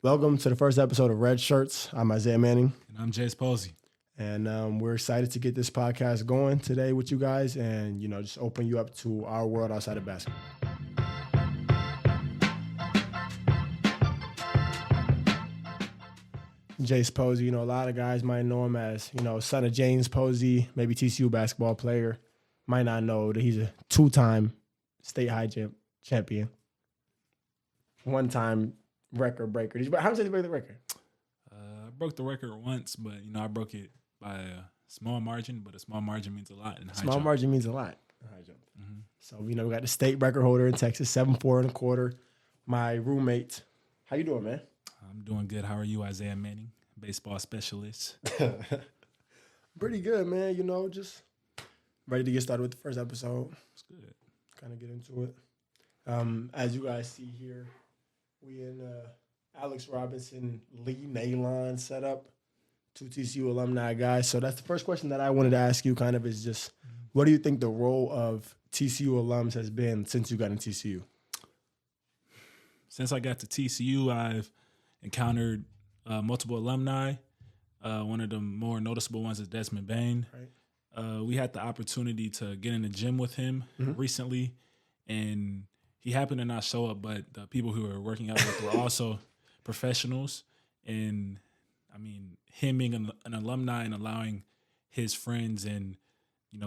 Welcome to the first episode of Redshirts. I'm Isaiah Manning. And I'm Jace Posey. And we're excited to get this podcast going today with you guys and, just open you up to our world outside of basketball. Jace Posey, a lot of guys might know him as, son of James Posey, maybe TCU basketball player. Might not know that he's a two-time state high jump champion. One-time record breaker. How much did you break the record? I broke the record once, but, I broke it by a small margin, but a small margin means a lot in high jump. Small margin means a lot in high jump. Mm-hmm. So, we got the state record holder in Texas, 7'4" and a quarter. My roommate. How you doing, man? I'm doing good. How are you, Isaiah Manning, baseball specialist? Pretty good, man. Just ready to get started with the first episode. It's good. Kind of get into it. As you guys see here, we in Alex Robinson, Lee Nalon setup, two TCU alumni guys. So that's the first question that I wanted to ask you kind of is just, what do you think the role of TCU alums has been since you got in TCU? Since I got to TCU, I've encountered multiple alumni. One of the more noticeable ones is Desmond Bain. Right. We had the opportunity to get in the gym with him recently, and he happened to not show up, but the people who were working out with were also professionals. And, him being an alumni and allowing his friends and,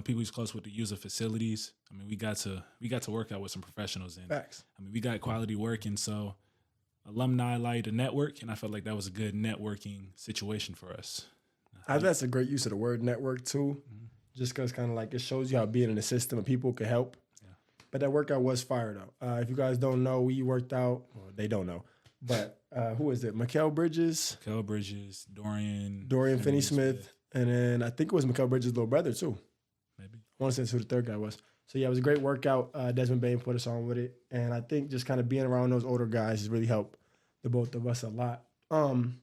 people he's close with to use the facilities, we got to work out with some professionals. And Facts. we got quality work, and so alumni allow you to network, and I felt like that was a good networking situation for us. I think that's a great use of the word network, too, just because kind of like it shows you how being in the system and people can help. Yeah. But that workout was fire, though. If you guys don't know, we worked out. Well, they don't know. But who is it? Mikael Bridges. Dorian Finney-Smith. And then I think it was Mikael Bridges' little brother, too. Maybe. I want to say that's who the third guy was. So, yeah, it was a great workout. Desmond Bain put us on with it. And I think just kind of being around those older guys has really helped the both of us a lot. And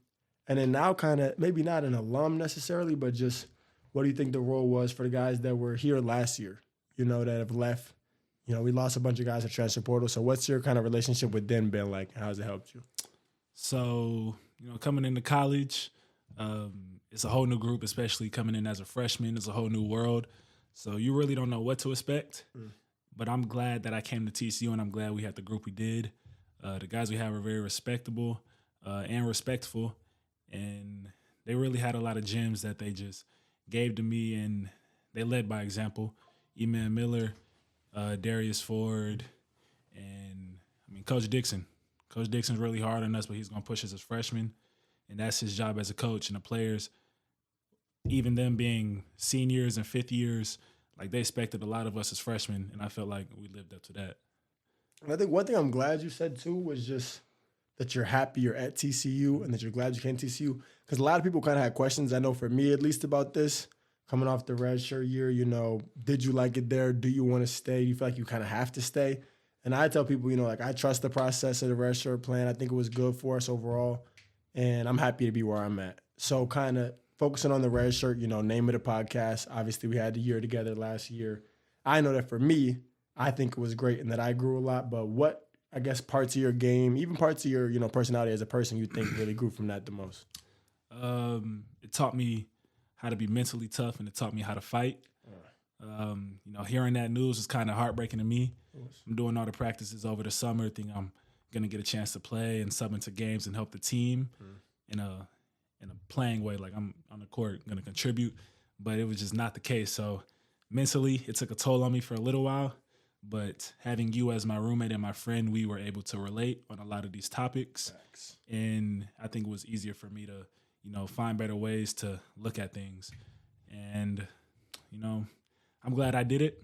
then now kind of maybe not an alum necessarily, but just what do you think the role was for the guys that were here last year, that have left? We lost a bunch of guys at transfer portal. So what's your kind of relationship with them been like? How has it helped you? So, coming into college, it's a whole new group, especially coming in as a freshman. It's a whole new world. So you really don't know what to expect. But I'm glad that I came to TCU, and I'm glad we had the group we did. The guys we have are very respectable and respectful, and they really had a lot of gems that they just gave to me, and they led by example. Eman Miller, Darius Ford, and Coach Dixon. Coach Dixon's really hard on us, but he's going to push us as freshmen, and that's his job as a coach. And the players, even them being seniors and fifth years, like they expected a lot of us as freshmen, and I felt like we lived up to that. And I think one thing I'm glad you said, too, was just that you're happy you're at TCU and that you're glad you came to TCU. Because a lot of people kind of had questions, I know for me at least, about this. Coming off the redshirt year, did you like it there? Do you want to stay? Do you feel like you kind of have to stay? And I tell people, I trust the process of the redshirt plan. I think it was good for us overall. And I'm happy to be where I'm at. So kind of focusing on the redshirt, name of the podcast. Obviously, we had the year together last year. I know that for me, I think it was great and that I grew a lot. But what, I guess, parts of your game, even parts of your, personality as a person you think really grew from that the most? It taught me how to be mentally tough, and it taught me how to fight. Hearing that news was kind of heartbreaking to me. I'm doing all the practices over the summer, think I'm going to get a chance to play and sub into games and help the team in a playing way, like I'm on the court going to contribute, but it was just not the case. So mentally, it took a toll on me for a little while, but having you as my roommate and my friend, we were able to relate on a lot of these topics. Thanks. And I think it was easier for me to, find better ways to look at things. And, I'm glad I did it.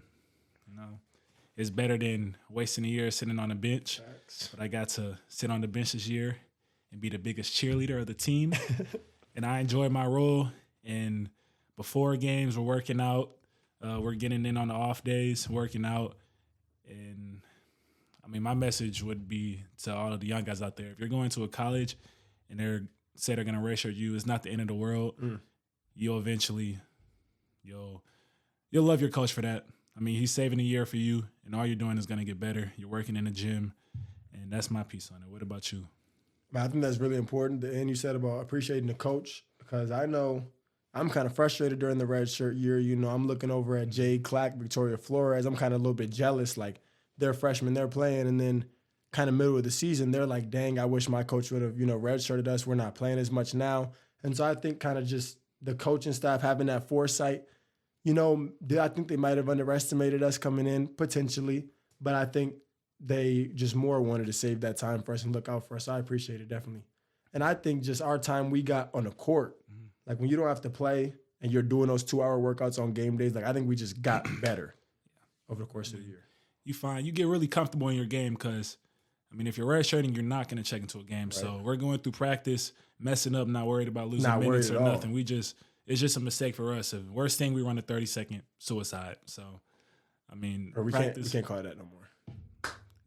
It's better than wasting a year sitting on the bench. Thanks. But I got to sit on the bench this year and be the biggest cheerleader of the team. And I enjoyed my role. And before games, we're working out. We're getting in on the off days, working out. And, my message would be to all of the young guys out there, if you're going to a college and they're going to redshirt you, it's not the end of the world. You'll eventually, you'll love your coach for that. He's saving a year for you, and all you're doing is going to get better. You're working in the gym, and that's my piece on it. What about you? I think that's really important. The end you said about appreciating the coach, because I know I'm kind of frustrated during the red shirt year. You know, I'm looking over at Jade Clack, Victoria Flores. I'm kind of a little bit jealous. Like, they're freshmen, they're playing, and then kind of middle of the season, they're like, dang, I wish my coach would have, redshirted us. We're not playing as much now. And so I think kind of just the coaching staff having that foresight, I think they might have underestimated us coming in potentially, but I think they just more wanted to save that time for us and look out for us. So I appreciate it, definitely. And I think just our time we got on the court, like when you don't have to play and you're doing those 2-hour workouts on game days, like I think we just got better over the course of the year. You get really comfortable in your game because, if you're redshirting, you're not going to check into a game. Right. So we're going through practice, messing up, not worried about losing minutes or nothing. It's just a mistake for us. The worst thing, we run a 30-second suicide. So, we can't call it that no more.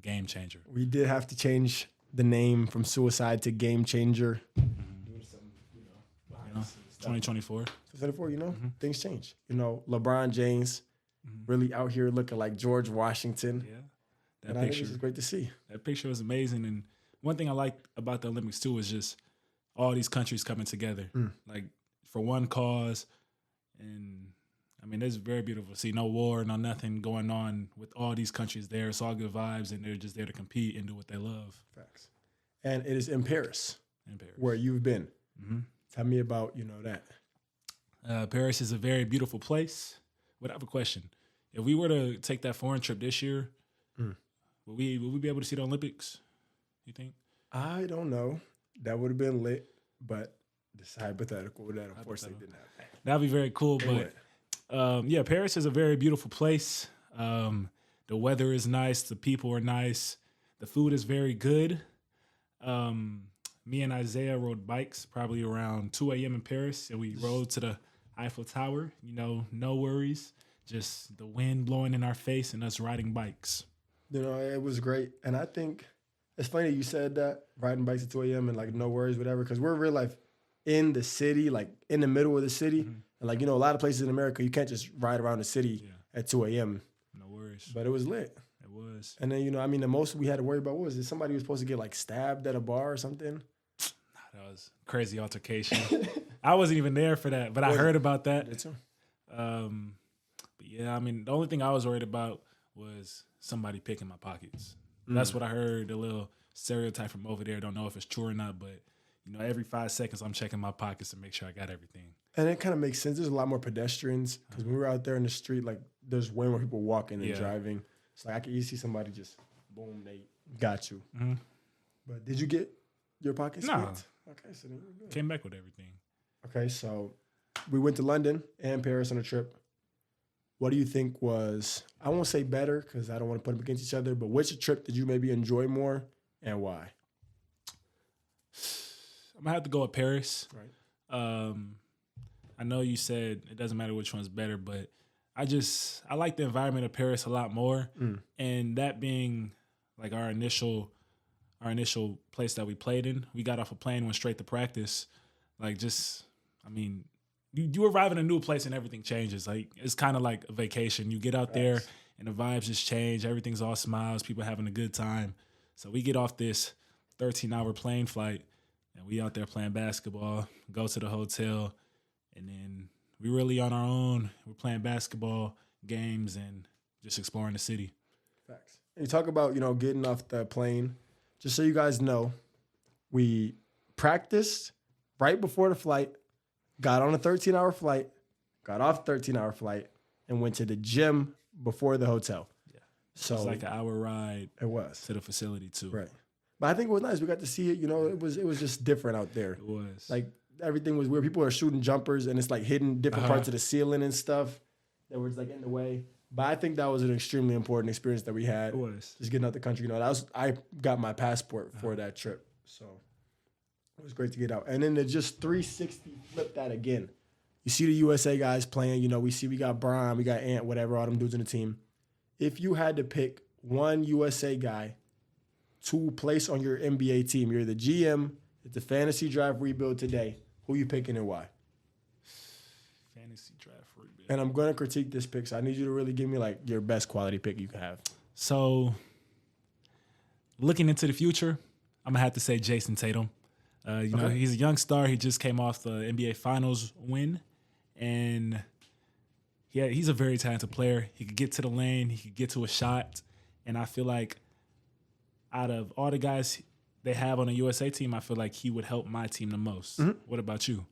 Game changer. We did have to change the name from suicide to game changer. 2024. 2024, things change. LeBron James really out here looking like George Washington. Yeah. And I think it's great to see. That picture was amazing. And one thing I liked about the Olympics, too, is just all these countries coming together, like for one cause. And, it's very beautiful to see no war, no nothing going on with all these countries there. It's all good vibes, and they're just there to compete and do what they love. Facts. And it is in Paris. Where you've been. Mm-hmm. Tell me about, that. Paris is a very beautiful place. But I have a question. If we were to take that foreign trip this year, would we be able to see the Olympics, you think? I don't know. That would have been lit, but it's hypothetical. That unfortunately didn't happen. That would be very cool. But, Paris is a very beautiful place. The weather is nice. The people are nice. The food is very good. Me and Isaiah rode bikes probably around 2 a.m. in Paris, and we rode to the Eiffel Tower. No worries. Just the wind blowing in our face and us riding bikes. It was great. And I think it's funny that you said that, riding bikes at 2 a.m. and, no worries, whatever, because we're real life in the city, in the middle of the city. Mm-hmm. And, a lot of places in America, you can't just ride around the city at 2 a.m. No worries. But it was lit. It was. And then, the most we had to worry about, what was it? Somebody was supposed to get, stabbed at a bar or something? That was a crazy altercation. I wasn't even there for that, but I heard about that. Me too. But yeah, the only thing I was worried about was somebody picking my pockets. That's what I heard, a little stereotype from over there. Don't know if it's true or not, but every 5 seconds I'm checking my pockets to make sure I got everything. And it kind of makes sense. There's a lot more pedestrians because when we were out there in the street, there's way more people walking and driving. It's I could easily see somebody just boom, they got you. Mm-hmm. But did you get your pockets No. picked? Okay, so then you're good. Came back with everything. Okay, so we went to London and Paris on a trip. What do you think was, I won't say better because I don't want to put them against each other, but which trip did you maybe enjoy more and why? I'm going to have to go with Paris. Right. I know you said it doesn't matter which one's better, but I like the environment of Paris a lot more. And that being our initial place that we played in, we got off a plane, went straight to practice. You arrive in a new place and everything changes. It's kind of like a vacation. You get out there and the vibes just change. Everything's all smiles. People having a good time. So we get off this 13-hour plane flight and we out there playing basketball, go to the hotel, and then we really on our own. We're playing basketball, games, and just exploring the city. Facts. And you talk about, getting off the plane. Just so you guys know, we practiced right before the flight, got on a 13-hour flight, got off 13-hour flight, and went to the gym before the hotel. Yeah. So it was an hour ride. It was. To the facility, too. Right. But I think it was nice. We got to see it. It was just different out there. It was. Everything was weird. People are shooting jumpers, and it's hidden different parts of the ceiling and stuff that was in the way. But I think that was an extremely important experience that we had. It was. Just getting out the country. I got my passport for that trip. So it was great to get out. And then to just 360 flip that again. You see the USA guys playing. We got Bron, we got Ant, whatever, all them dudes in the team. If you had to pick one USA guy to place on your NBA team, you're the GM, it's the fantasy draft rebuild today. Who you picking and why? Fantasy draft rebuild. And I'm going to critique this pick, so I need you to really give me your best quality pick you can have. So, looking into the future, I'm gonna have to say Jason Tatum. You know, he's a young star. He just came off the NBA Finals win, and he's a very talented player. He could get to the lane. He could get to a shot, and I feel like out of all the guys they have on the USA team, I feel like he would help my team the most. Mm-hmm. What about you?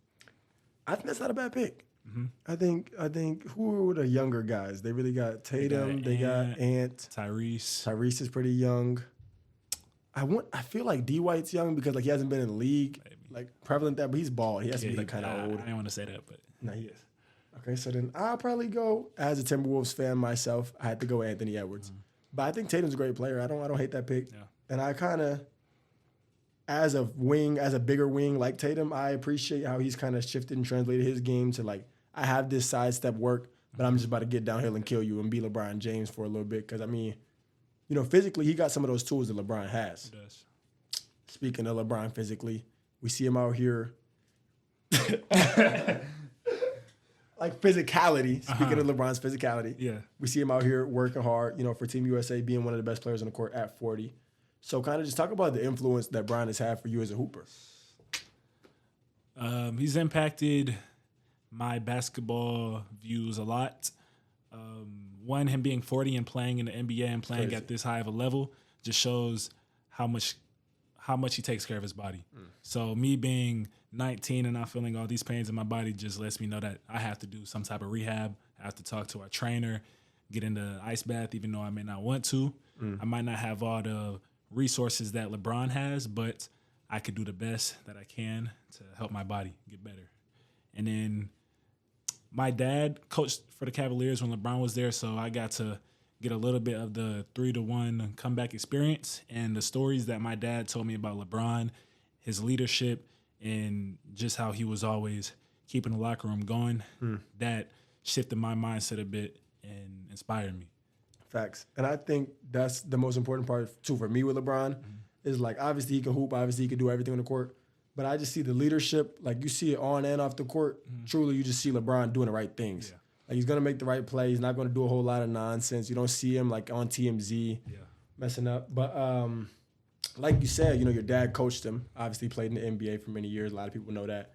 I think that's not a bad pick. Mm-hmm. I think who are the younger guys? They really got Tatum. They got Ant. Tyrese is pretty young. I feel like D White's young because like he hasn't been in the league like prevalent that, but he's bald. He has to be like kind of old. I didn't want to say that, but no, he is. Okay, so then I'll probably go as a Timberwolves fan myself. I had to go Anthony Edwards, but I think Tatum's a great player. I don't hate that pick, and I kind of. As a bigger wing like Tatum, I appreciate how he's kind of shifted and translated his game to like, I have this sidestep work, but I'm just about to get downhill and kill you and be LeBron James for a little bit. Because, I mean, you know, physically, he got some of those tools that LeBron has. He does. Speaking of LeBron physically, we see him out here. Like physicality, speaking of LeBron's physicality, we see him out here working hard, you know, for Team USA, being one of the best players on the court at 40. So kind of just talk about the influence that Bron has had for you as a hooper. He's impacted my basketball views a lot. One, him being 40 and playing in the NBA and playing at this high of a level just shows how much he takes care of his body. So me being 19 and not feeling all these pains in my body just lets me know that I have to do some type of rehab. I have to talk to our trainer, get into the ice bath, even though I may not want to. I might not have all the resources that LeBron has, but I could do the best that I can to help my body get better. And then my dad coached for the Cavaliers when LeBron was there, so I got to get a little bit of the 3-1 comeback experience and the stories that my dad told me about LeBron, his leadership, and just how he was always keeping the locker room going. That shifted my mindset a bit and inspired me. Facts. And I think that's the most important part, too, for me with LeBron, is like, obviously he can hoop, obviously he can do everything on the court, but I just see the leadership, like you see it on and off the court. Truly, you just see LeBron doing the right things. Yeah. Like he's going to make the right play. He's not going to do a whole lot of nonsense. You don't see him like on TMZ messing up. But like you said, you know, your dad coached him, obviously played in the NBA for many years. A lot of people know that.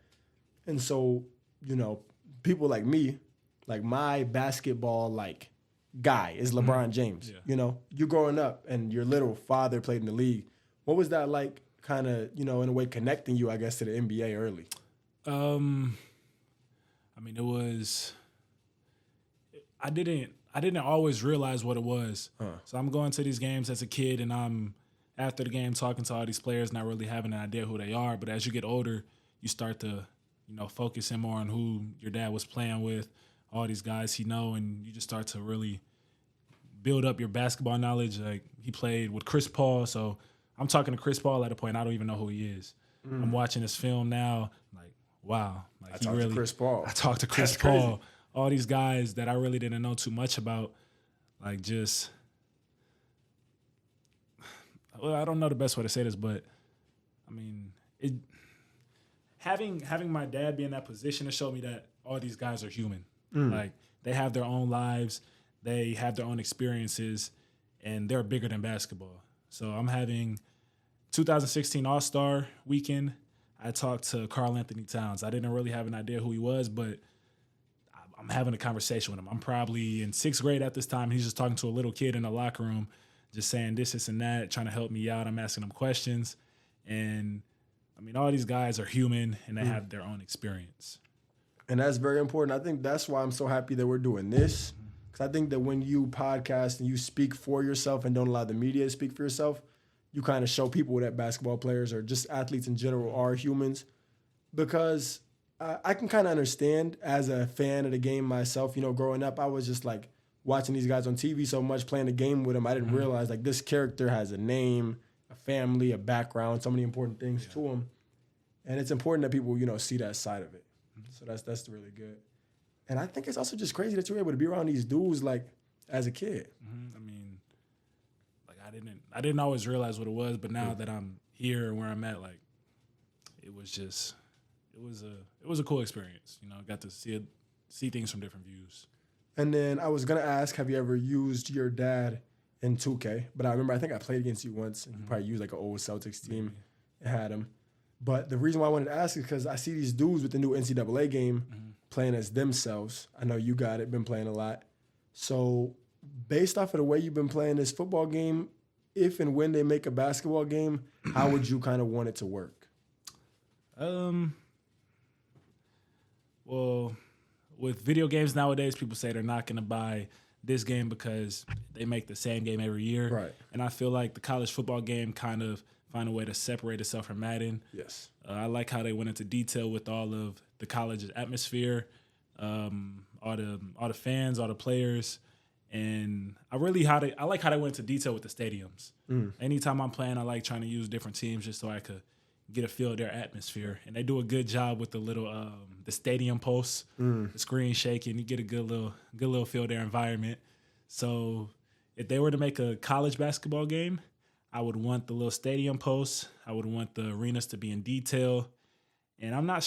And so, you know, people like me, like my basketball, like, guy is LeBron James. You know, you're growing up and your little father played in the league. What was that like, kind of, you know, in a way connecting you, I guess, to the NBA early? I mean, it was. I didn't always realize what it was. So I'm going to these games as a kid, and I'm after the game talking to all these players, not really having an idea who they are. But as you get older, you start to, you know, focus in more on who your dad was playing with, all these guys he know, and you just start to really build up your basketball knowledge. Like he played with Chris Paul, so I'm talking to Chris Paul at a point I don't even know who he is. I'm watching his film now, like wow, like I talked to Chris Paul. I talked to Chris Paul. All these guys that I really didn't know too much about, like just. Well, I don't know the best way to say this, but I mean, having my dad be in that position to show me that all these guys are human. Like they have their own lives, they have their own experiences, and they're bigger than basketball. So I'm having 2016 All-Star weekend. I talked to Karl Anthony Towns. I didn't really have an idea who he was, but I'm having a conversation with him. I'm probably in 6th grade at this time. He's just talking to a little kid in the locker room, just saying this, and that, trying to help me out. I'm asking him questions. And, I mean, all these guys are human, and they have their own experience. And that's very important. I think that's why I'm so happy that we're doing this. Because I think that when you podcast and you speak for yourself and don't allow the media to speak for yourself, you kind of show people that basketball players or just athletes in general are humans. Because I can kind of understand as a fan of the game myself, you know, growing up, I was just like watching these guys on TV so much, playing the game with them. I didn't realize like this character has a name, a family, a background, so many important things to him. And it's important that people, you know, see that side of it. So that's really good. And I think it's also just crazy that you're able to be around these dudes like as a kid. I mean, like I didn't always realize what it was, but now that I'm here and where I'm at, like it was a cool experience. You know, got to see things from different views. And then I was gonna ask, have you ever used your dad in 2K. But I think I played against you once, and you probably used like an old Celtics team and had him. But the reason why I wanted to ask is because I see these dudes with the new NCAA game playing as themselves. I know you got it, been playing a lot. So based off of the way you've been playing this football game, if and when they make a basketball game, how would you kind of want it to work? Well, with video games nowadays, people say they're not going to buy this game because they make the same game every year. Right. And I feel like the college football game kind of find a way to separate itself from Madden. Yes. I like how they went into detail with all of the college atmosphere, all the fans, all the players. And I like how they went into detail with the stadiums. Anytime I'm playing, I like trying to use different teams just so I could get a feel of their atmosphere. And they do a good job with the little the stadium posts, the screen shaking. You get a good little feel of their environment. So if they were to make a college basketball game, I would want the little stadium posts. I would want the arenas to be in detail. And I'm not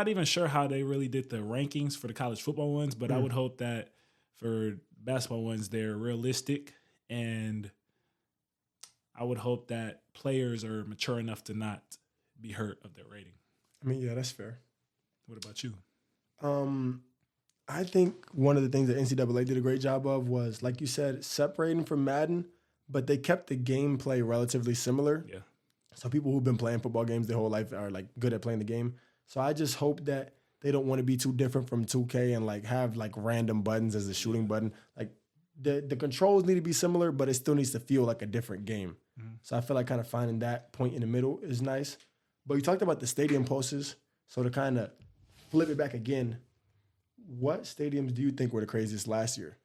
even sure how they really did the rankings for the college football ones, but I would hope that for basketball ones, they're realistic, and I would hope that players are mature enough to not be hurt of their rating. I mean, yeah, that's fair. What about you? I think one of the things that NCAA did a great job of was, like you said, separating from Madden, but they kept the gameplay relatively similar. Yeah. So people who've been playing football games their whole life are like good at playing the game. So I just hope that they don't want to be too different from 2K and like have like random buttons as a shooting button. Like the controls need to be similar, but it still needs to feel like a different game. So I feel like kind of finding that point in the middle is nice. But you talked about the stadium posters. So to kind of flip it back again, what stadiums do you think were the craziest last year?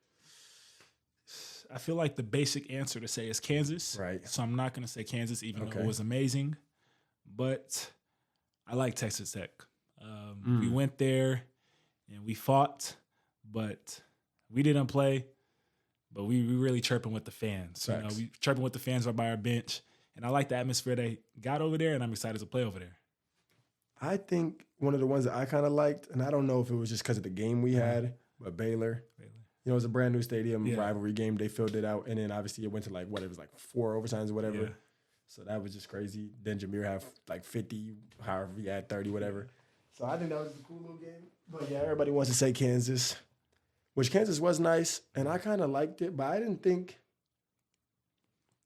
I feel like the basic answer to say is Kansas. Right. So I'm not going to say Kansas, even though it was amazing. But I like Texas Tech. We went there and we fought, but we didn't play. But we really chirping with the fans. You know, we chirping with the fans right by our bench. And I like the atmosphere they got over there, and I'm excited to play over there. I think one of the ones that I kind of liked, and I don't know if it was just because of the game we had, but Baylor. You know, it was a brand new stadium, rivalry game. They filled it out, and then obviously it went to like 4 overtimes or whatever. Yeah. So that was just crazy. Then Jameer had like 50, however he had 30, whatever. So I think that was a cool little game. But yeah, everybody wants to say Kansas, which Kansas was nice, and I kind of liked it, but I didn't think,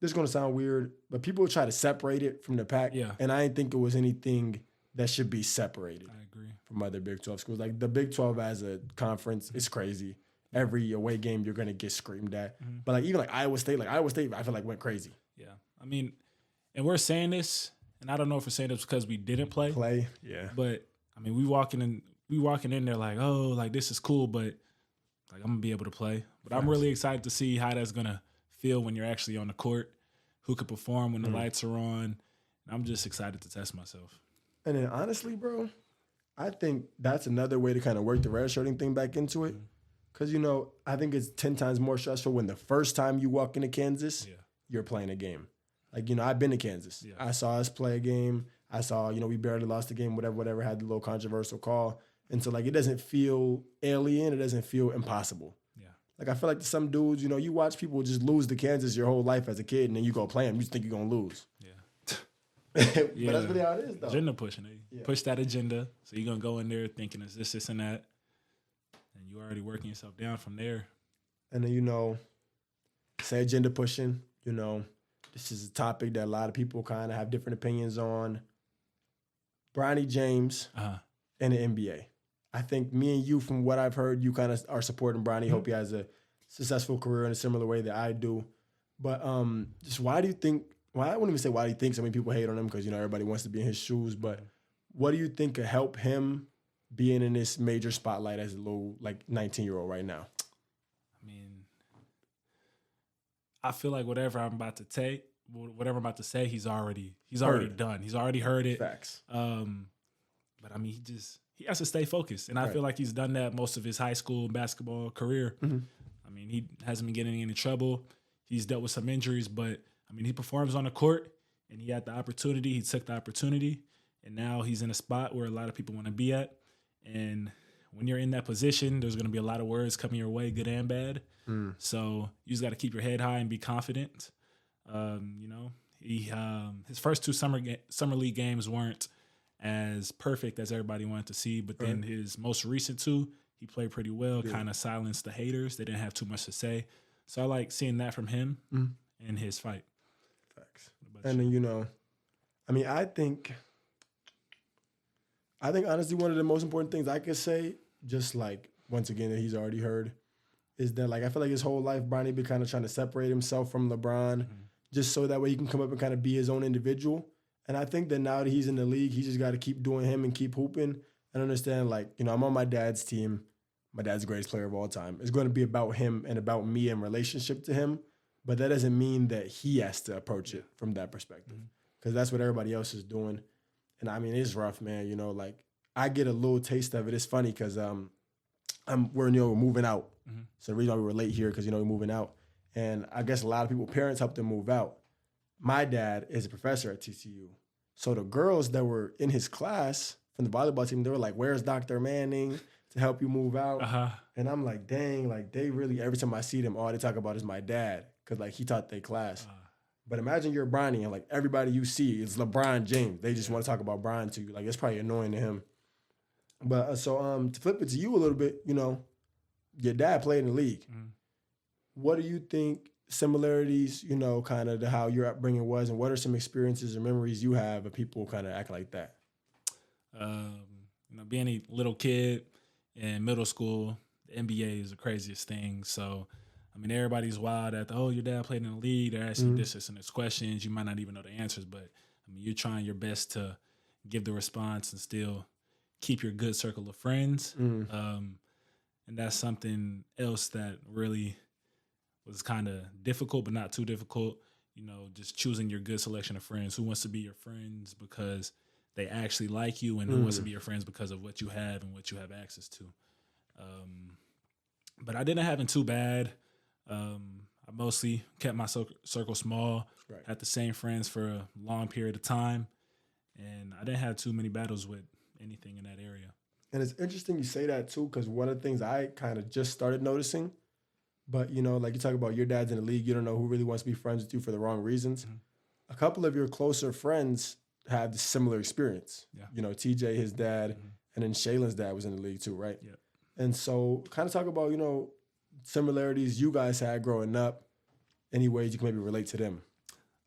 this is going to sound weird, but people try to separate it from the pack, and I didn't think it was anything that should be separated. I agree. From other Big 12 schools. Like the Big 12 as a conference is crazy. Every away game you're going to get screamed at. But like even like Iowa State I feel like went crazy. Yeah. I mean, and we're saying this, and I don't know if we're saying this because we didn't play. Yeah. But I mean, we walking in there like, oh, like this is cool, but like I'm gonna be able to play. But I'm really excited to see how that's gonna feel when you're actually on the court, who could perform when the lights are on. And I'm just excited to test myself. And then honestly, bro, I think that's another way to kind of work the redshirting thing back into it. Because, you know, I think it's 10 times more stressful when the first time you walk into Kansas, you're playing a game. Like, you know, I've been to Kansas. I saw us play a game. I saw, you know, we barely lost the game, whatever, had the little controversial call. And so, like, it doesn't feel alien. It doesn't feel impossible. Yeah. Like, I feel like to some dudes, you know, you watch people just lose to Kansas your whole life as a kid, and then you go play them. You just think you're going to lose. But that's really how it is, though. Agenda pushing. Push that agenda. So you're going to go in there thinking it's this, and that. And you're already working yourself down from there. And then, you know, say agenda pushing, you know, this is a topic that a lot of people kind of have different opinions on. Bronny James and the NBA. I think me and you, from what I've heard, you kind of are supporting Bronny. Hope he has a successful career in a similar way that I do. But just why do you think, well, I wouldn't even say why do you think so many people hate on him because, you know, everybody wants to be in his shoes. But what do you think could help him being in this major spotlight as a little, like, 19-year-old right now? I mean, I feel like whatever I'm about to say, he's already done. He's already heard it. Facts. But I mean, he has to stay focused, and I feel like he's done that most of his high school basketball career. I mean, he hasn't been getting in any trouble. He's dealt with some injuries, but I mean, he performs on the court, and he had the opportunity. He took the opportunity, and now he's in a spot where a lot of people want to be at. And when you're in that position, there's going to be a lot of words coming your way, good and bad. So you just got to keep your head high and be confident. You know, his first 2 summer league games weren't as perfect as everybody wanted to see, but then his most recent 2, he played pretty well, kind of silenced the haters. They didn't have too much to say. So I like seeing that from him in his fight. Facts. And then, you know, I mean, I think honestly one of the most important things I could say, just like once again that he's already heard, is that like I feel like his whole life Bronny been kind of trying to separate himself from LeBron, just so that way he can come up and kind of be his own individual. And I think that now that he's in the league, he just got to keep doing him and keep hooping and understand, like, you know, I'm on my dad's team. My dad's the greatest player of all time. It's going to be about him and about me in relationship to him. But that doesn't mean that he has to approach it from that perspective, because that's what everybody else is doing. And I mean, it's rough, man. You know, like I get a little taste of it. It's funny because we're moving out. So the reason why we were late here, because, you know, we're moving out. And I guess a lot of people, parents helped them move out. My dad is a professor at TCU. So the girls that were in his class from the volleyball team, they were like, where's Dr. Manning to help you move out? And I'm like, dang, like they really, every time I see them, all they talk about is my dad, because like he taught their class. But imagine you're Bronny and like everybody you see is LeBron James. They just want to talk about Bron to you. Like it's probably annoying to him. But so to flip it to you a little bit, you know, your dad played in the league. What do you think similarities, you know, kind of to how your upbringing was, and what are some experiences or memories you have of people kind of act like that? You know, being a little kid in middle school, the NBA is the craziest thing. So, I mean, everybody's wild at your dad played in the league. They're asking you this and this questions. You might not even know the answers, but I mean, you're trying your best to give the response and still keep your good circle of friends. And that's something else that really was kind of difficult, but not too difficult. You know, just choosing your good selection of friends. Who wants to be your friends because they actually like you, and who wants to be your friends because of what you have and what you have access to. But I didn't have it too bad. I mostly kept my circle small, had the same friends for a long period of time, and I didn't have too many battles with anything in that area. And it's interesting you say that too, because one of the things I kind of just started noticing, but, you know, like you talk about your dad's in the league, you don't know who really wants to be friends with you for the wrong reasons. A couple of your closer friends have the similar experience. You know, TJ, his dad, and then Shaylin's dad was in the league too, right? And so kind of talk about, you know, similarities you guys had growing up, any ways you can maybe relate to them.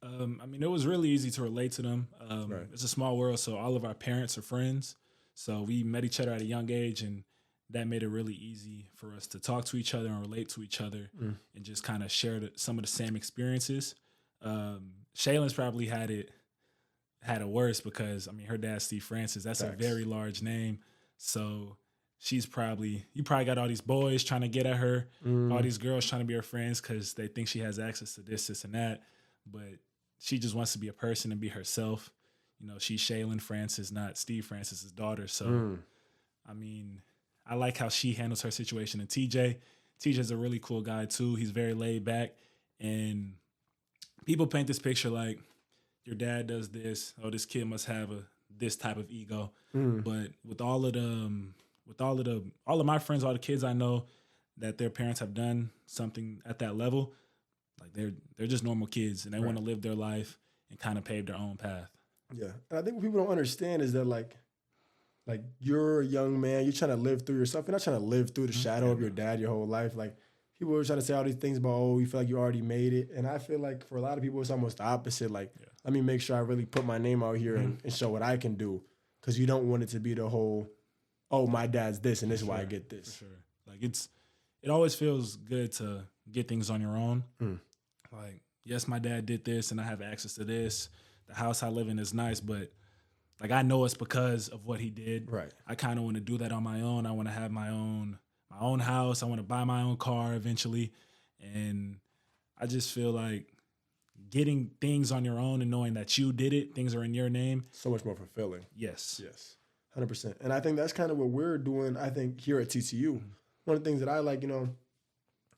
I mean, it was really easy to relate to them. It's a small world, so all of our parents are friends. So we met each other at a young age, and that made it really easy for us to talk to each other and relate to each other and just kind of share some of the same experiences. Shaylin's probably had it worse because, I mean, her dad's Steve Francis. That's a very large name. So you probably got all these boys trying to get at her, all these girls trying to be her friends because they think she has access to this, and that. But she just wants to be a person and be herself. You know, she's Shaylin Francis, not Steve Francis's daughter. So, I mean, I like how she handles her situation. And TJ's a really cool guy too. He's very laid back. And people paint this picture like your dad does this. Oh, this kid must have this type of ego. But with all of my friends, all the kids I know that their parents have done something at that level, like they're just normal kids and they want to live their life and kind of pave their own path. Yeah. And I think what people don't understand is that like you're a young man, you're trying to live through yourself. You're not trying to live through the shadow of your dad your whole life. Like people are trying to say all these things about, oh, you feel like you already made it. And I feel like for a lot of people, it's almost the opposite. Like, let me make sure I really put my name out here and show what I can do. Because you don't want it to be the whole, oh, my dad's this and this is why I get this. For sure. Like it always feels good to get things on your own. Like, yes, my dad did this and I have access to this. The house I live in is nice, but like I know it's because of what he did. Right. I kind of want to do that on my own. I want to have my own house. I want to buy my own car eventually. And I just feel like getting things on your own and knowing that you did it, things are in your name. So much more fulfilling. Yes. 100%. And I think that's kind of what we're doing, I think, here at TCU. One of the things that I like, you know,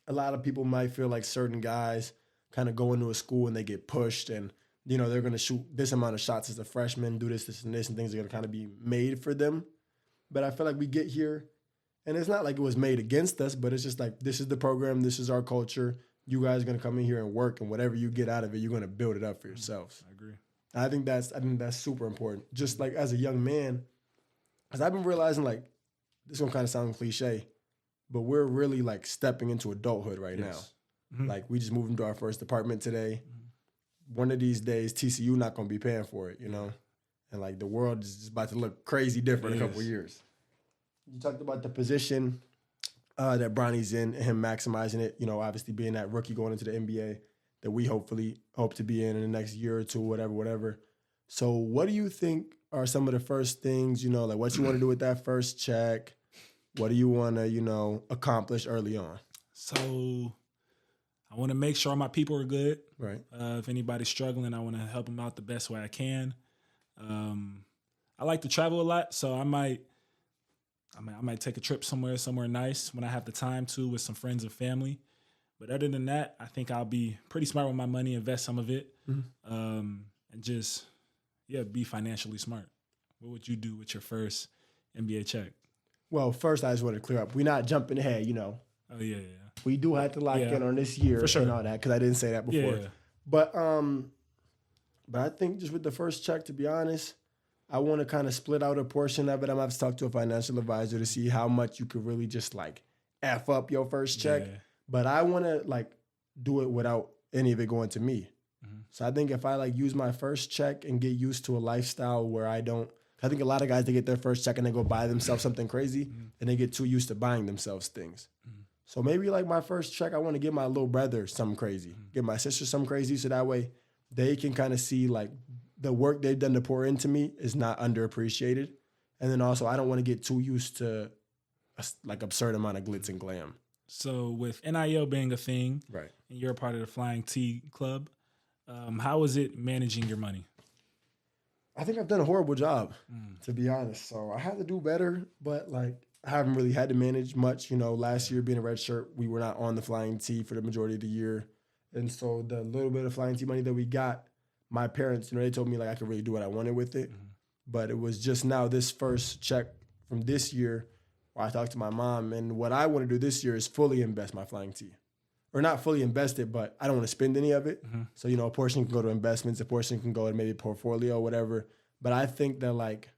a lot of people might feel like certain guys kind of go into a school and they get pushed and, you know, they're going to shoot this amount of shots as a freshman, do this, and this, and things are going to kind of be made for them. But I feel like we get here And it's not like it was made against us, but it's just like, this is the program, this is our culture. You guys are going to come in here and work, and whatever you get out of it, you're going to build it up for yourselves. I agree. I think that's super important. Just like as a young man, because I've been realizing, like, this is going to kind of sound cliche, but we're really like stepping into adulthood right now. Mm-hmm. Like, we just moved into our first apartment today. Mm-hmm. One of these days, TCU not going to be paying for it, you know? And like, the world is just about to look crazy different in a couple of years. You talked about the position that Bronny's in, and him maximizing it, you know, obviously being that rookie going into the NBA that we hopefully hope to be in the next year or two, whatever. So what do you think are some of the first things, you know, like what you want to do with that first check? What do you want to, you know, accomplish early on? So I want to make sure my people are good. Right. If anybody's struggling, I want to help them out the best way I can. I like to travel a lot, so I might take a trip somewhere nice when I have the time to, with some friends and family. But other than that, I think I'll be pretty smart with my money, invest some of it, and just, be financially smart. What would you do with your first NBA check? Well, first, I just want to clear up. We're not jumping ahead, you know. Oh, yeah. We do have to lock in on this year for sure. And all that, because I didn't say that before. Yeah. But I think just with the first check, to be honest, I want to kind of split out a portion of it. I'm going to have to talk to a financial advisor to see how much you could really just like F up your first check. Yeah. But I want to like do it without any of it going to me. Mm-hmm. So I think if I like use my first check and get used to a lifestyle where I think a lot of guys, they get their first check and they go buy themselves something crazy and they get too used to buying themselves things. Mm-hmm. So maybe like my first check, I want to give my little brother something crazy, give my sister something crazy, so that way they can kind of see like the work they've done to pour into me is not underappreciated. And then also I don't want to get too used to a, like absurd amount of glitz and glam. So with NIL being a thing, right, and you're a part of the Flying T Club, how is it managing your money? I think I've done a horrible job, to be honest. So I had to do better, but like I haven't really had to manage much. You know, last year being a red shirt, we were not on the Flying T for the majority of the year. And so the little bit of Flying T money that we got, my parents, you know, they told me like I could really do what I wanted with it. Mm-hmm. But it was just now this first check from this year where I talked to my mom, and what I want to do this year is fully invest my Flying T. Or not fully invest it, but I don't want to spend any of it. Mm-hmm. So, you know, a portion can go to investments, a portion can go to maybe portfolio, whatever. But I think that, like,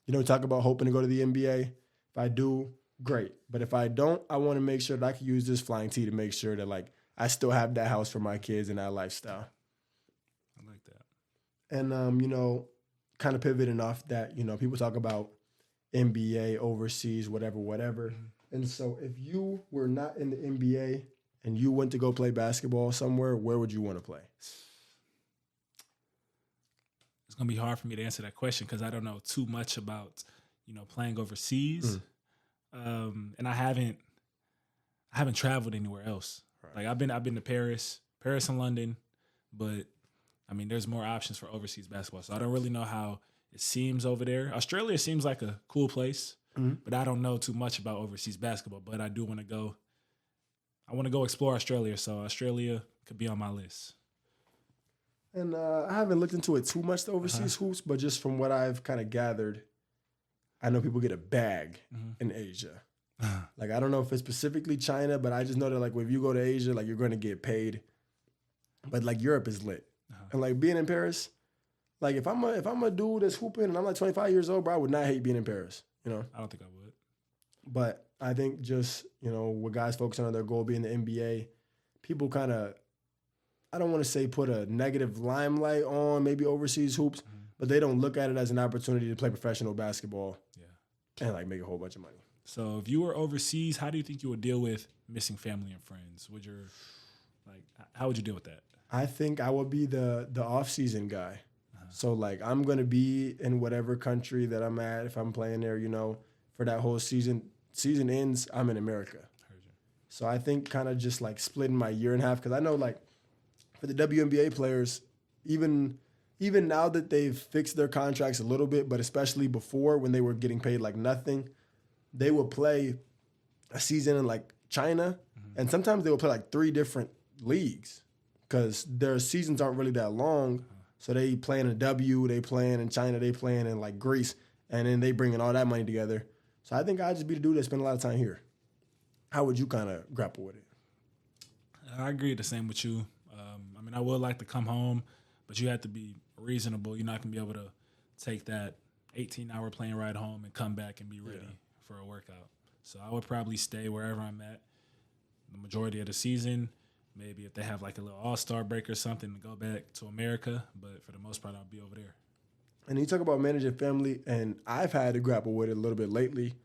you know, talk about hoping to go to the NBA. If I do, great. But if I don't, I want to make sure that I can use this Flying T to make sure that, like, I still have that house for my kids and that lifestyle. I like that. And, you know, kind of pivoting off that, you know, people talk about NBA, overseas, whatever. Mm-hmm. And so if you were not in the NBA and you went to go play basketball somewhere, where would you want to play? It's going to be hard for me to answer that question because I don't know too much about, you know, playing overseas. And I haven't traveled anywhere else. Right. Like I've been to Paris and London, but I mean, there's more options for overseas basketball. So I don't really know how it seems over there. Australia seems like a cool place, but I don't know too much about overseas basketball, but I do want to go. I want to go explore Australia, so Australia could be on my list. And I haven't looked into it too much, the overseas hoops, but just from what I've kind of gathered, I know people get a bag in Asia. Like, I don't know if it's specifically China, but I just know that, like, if you go to Asia, like, you're going to get paid. But, like, Europe is lit. And, like, being in Paris, like, if I'm a dude that's hooping and I'm, like, 25 years old, bro, I would not hate being in Paris, you know? I don't think I would. But I think just, you know, with guys focusing on their goal being the NBA, people kind of, I don't want to say put a negative limelight on maybe overseas hoops, but they don't look at it as an opportunity to play professional basketball and, like, make a whole bunch of money. So if you were overseas, how do you think you would deal with missing family and friends? How would you deal with that? I think I would be the off-season guy. So, like, I'm going to be in whatever country that I'm at. If I'm playing there, you know, for that whole season. Season ends, I'm in America. So I think kind of just, like, splitting my year in half. Because I know, like, for the WNBA players, even now that they've fixed their contracts a little bit, but especially before when they were getting paid, like, nothing, they would play a season in, like, China. And sometimes they would play, like, 3 different leagues because their seasons aren't really that long. So they playing in W, they playing in China, they playing in, like, Greece, and then they bringing all that money together. So I think I'd just be the dude that spent a lot of time here. How would you kind of grapple with it? I agree the same with you. I mean, I would like to come home, but you have to be reasonable. You're not going to be able to take that 18-hour plane ride home and come back and be ready for a workout. So I would probably stay wherever I'm at the majority of the season. Maybe if they have like a little all-star break or something, to go back to America. But for the most part, I'll be over there. And you talk about managing family, and I've had to grapple with it a little bit lately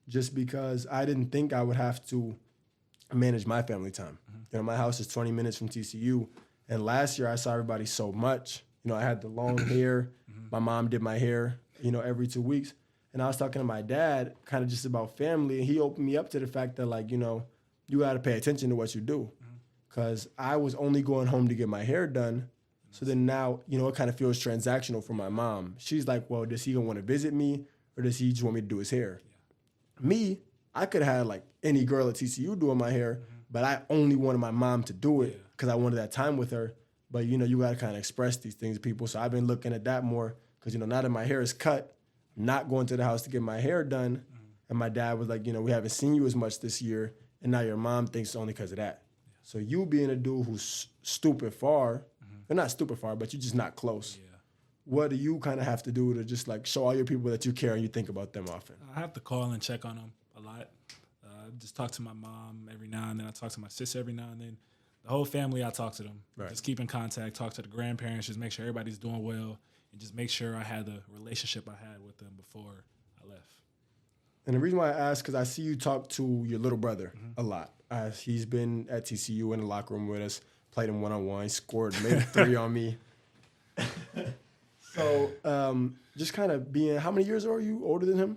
just because I didn't think I would have to manage my family time. You know, my house is 20 minutes from TCU, and last year I saw everybody so much. You know, I had the long hair. My mom did my hair, you know, every 2 weeks. And I was talking to my dad kind of just about family, and he opened me up to the fact that, like, you know, you got to pay attention to what you do. Because I was only going home to get my hair done. So then now, you know, it kind of feels transactional for my mom. She's like, well, does he want to visit me, or does he just want me to do his hair? Yeah. Me, I could have had, like, any girl at TCU doing my hair, but I only wanted my mom to do it because I wanted that time with her. But, you know, you got to kind of express these things to people. So I've been looking at that more because, you know, now that my hair is cut, I'm not going to the house to get my hair done. And my dad was like, you know, we haven't seen you as much this year, and now your mom thinks it's only because of that. So you being a dude who's stupid far, or not stupid far, but you're just not close. Yeah. What do you kind of have to do to just like show all your people that you care and you think about them often? I have to call and check on them a lot. Just talk to my mom every now and then. I talk to my sister every now and then. The whole family, I talk to them. Right. Just keep in contact, talk to the grandparents, just make sure everybody's doing well, and just make sure I had the relationship I had with them before I left. And the reason why I ask, because I see you talk to your little brother a lot. He's been at TCU in the locker room with us, played him one-on-one, scored, made a 3 on me. So just kind of being, how many years are you older than him?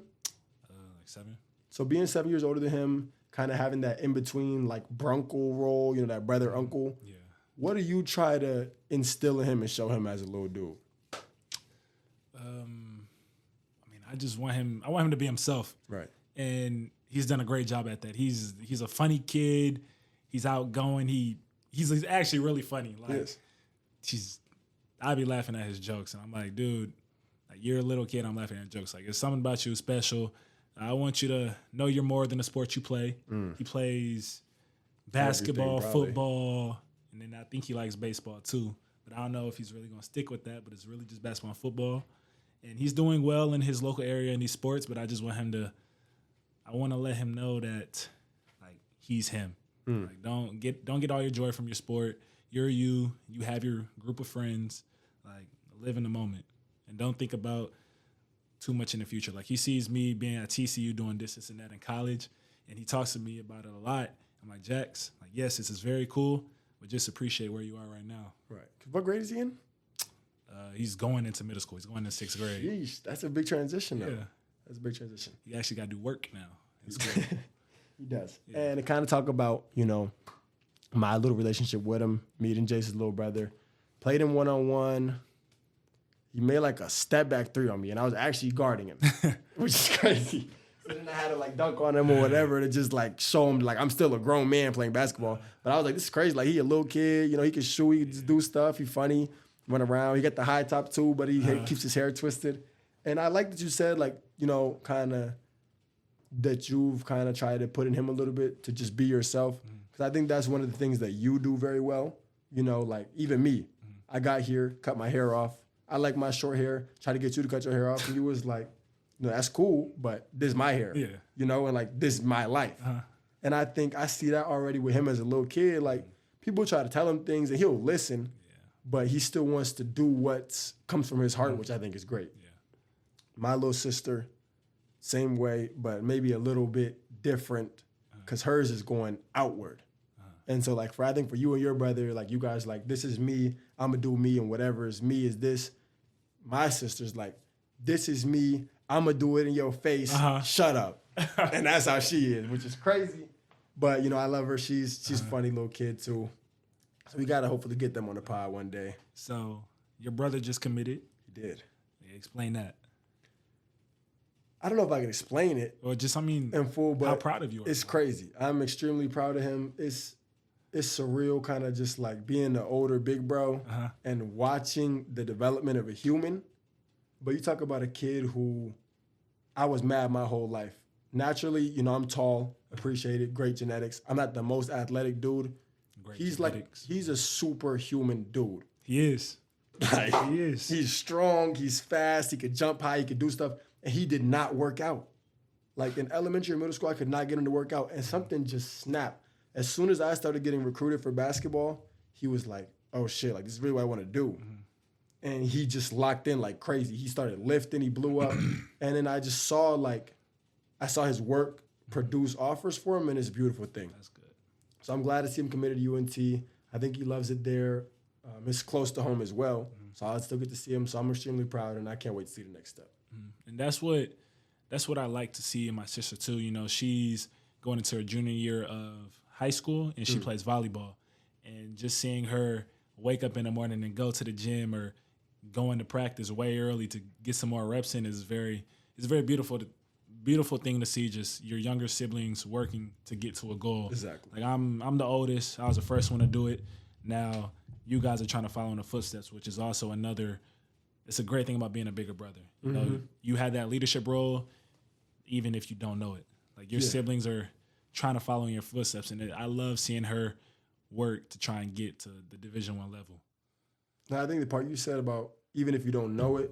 Like 7. So being 7 years older than him, kind of having that in-between, like, brunkle role, you know, that brother-uncle. Yeah. What do you try to instill in him and show him as a little dude? I mean, I want him to be himself. Right. And he's done a great job at that. He's a funny kid. He's outgoing. He's actually really funny. Like, yes. I be laughing at his jokes, and I'm like, dude, like, you're a little kid. I'm laughing at jokes. Like, there's something about you special. I want you to know you're more than the sport you play. He plays basketball, football, and then I think he likes baseball too. But I don't know if he's really going to stick with that, but it's really just basketball and football. And he's doing well in his local area in these sports, but I just want him to – I want to let him know that, like, he's him. Like, don't get all your joy from your sport. You're you. You have your group of friends. Like, live in the moment. And don't think about – too much in the future. Like, he sees me being at TCU doing this and that in college, and he talks to me about it a lot. I'm like, Jax, like, yes, this is very cool, but just appreciate where you are right now. Right. What grade is he in? He's going into middle school. He's going into 6th grade. Yeesh, that's a big transition, though. Yeah. That's a big transition. He actually got to do work now in school. He does. Yeah. And to kind of talk about, you know, my little relationship with him, meeting Jace's little brother, played him one-on-one. He made like a step back 3 on me, and I was actually guarding him, which is crazy. So then I had to like dunk on him or whatever to just like show him like I'm still a grown man playing basketball. But I was like, this is crazy. Like, he a little kid, you know, he can shoot, he can just do stuff. He funny, run around. He got the high top too, but he keeps his hair twisted. And I like that you said, like, you know, kind of that you've kind of tried to put in him a little bit to just be yourself. Because I think that's one of the things that you do very well. You know, like, even me, I got here, cut my hair off. I like my short hair, try to get you to cut your hair off. And you was like, you know, that's cool, but this is my hair. Yeah. You know, and like, this is my life. And I think I see that already with him as a little kid. Like, people try to tell him things and he'll listen, but he still wants to do what comes from his heart, which I think is great. Yeah. My little sister, same way, but maybe a little bit different because hers is going outward. And so, like, I think for you and your brother, like, you guys, like, this is me, I'm going to do me, and whatever is me is this. My sister's like, this is me, I'm going to do it in your face, shut up. And that's how she is, which is crazy. But, you know, I love her. She's a funny little kid, too. So we got to hopefully get them on the pod one day. So your brother just committed? He did. Yeah, explain that. I don't know if I can explain it. Or just, I mean, in full, but how proud of you are. It's crazy. I'm extremely proud of him. It's surreal, kind of just like being the older big bro and watching the development of a human. But you talk about a kid who I was mad my whole life naturally, you know, I'm tall, appreciate it, great genetics. I'm not the most athletic dude. Great He's genetics. he's a superhuman dude. He is. Like, He is. He's strong, he's fast, he could jump high, he could do stuff, and he did not work out. Like in elementary and middle school, I could not get him to work out, and something just snapped. As soon as I started getting recruited for basketball, he was like, oh shit, like this is really what I want to do. And he just locked in like crazy. He started lifting, he blew up. And then I just saw his work produce offers for him, and it's a beautiful thing. That's good. So I'm glad to see him committed to UNT. I think he loves it there. It's close to home as well. So I'll still get to see him. So I'm extremely proud, and I can't wait to see the next step. And that's what I like to see in my sister too. You know, she's going into her junior year of high school, and she plays volleyball. And just seeing her wake up in the morning and go to the gym or go into practice way early to get some more reps in is it's very beautiful thing to see. Just your younger siblings working to get to a goal. Exactly. Like I'm the oldest. I was the first one to do it. Now you guys are trying to follow in the footsteps, which is also another. It's a great thing about being a bigger brother. You know, you had that leadership role, even if you don't know it. Like your siblings are trying to follow in your footsteps, and I love seeing her work to try and get to the Division I level. Now, I think the part you said about even if you don't know it,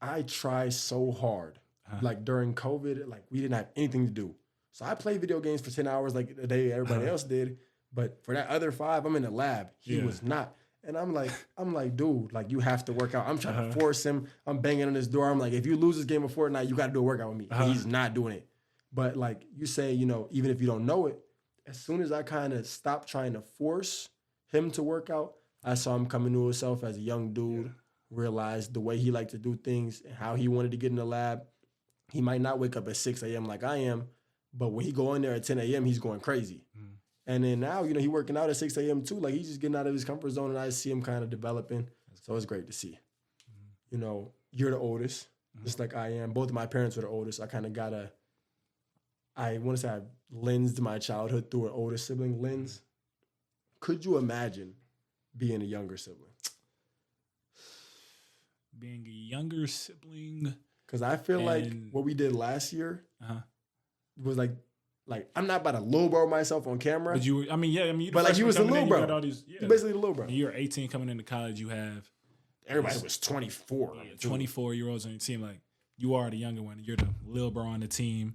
I try so hard. Like during COVID, like we didn't have anything to do. So I played video games for 10 hours like a day everybody else did. But for that other 5, I'm in the lab. He was not. And I'm like, dude, like you have to work out. I'm trying to force him. I'm banging on his door. I'm like, if you lose this game of Fortnite, you got to do a workout with me. He's not doing it. But like you say, you know, even if you don't know it, as soon as I kind of stopped trying to force him to work out, I saw him coming to himself as a young dude, realized the way he liked to do things and how he wanted to get in the lab. He might not wake up at 6 a.m. like I am, but when he go in there at 10 a.m., he's going crazy. And then now, you know, he working out at 6 a.m. too. Like he's just getting out of his comfort zone, and I see him kind of developing. So it's great to see. You know, you're the oldest, just like I am. Both of my parents were the oldest. I kind of I want to say I lensed my childhood through an older sibling lens. Could you imagine being a younger sibling? Being a younger sibling. Because I feel like what we did last year was like I'm not about to lowbrow myself on camera. But you were, but like you was the little bro. You're basically the little bro. When you're 18 coming into college, you have everybody was 24. 24-year-olds on your team. Like you are the younger one. You're the little bro on the team,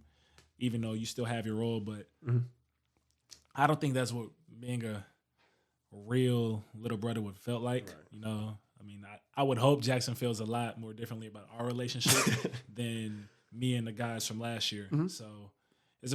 even though you still have your role. But I don't think that's what being a real little brother would felt like. Right. You know, I mean, I would hope Jackson feels a lot more differently about our relationship than me and the guys from last year. So it's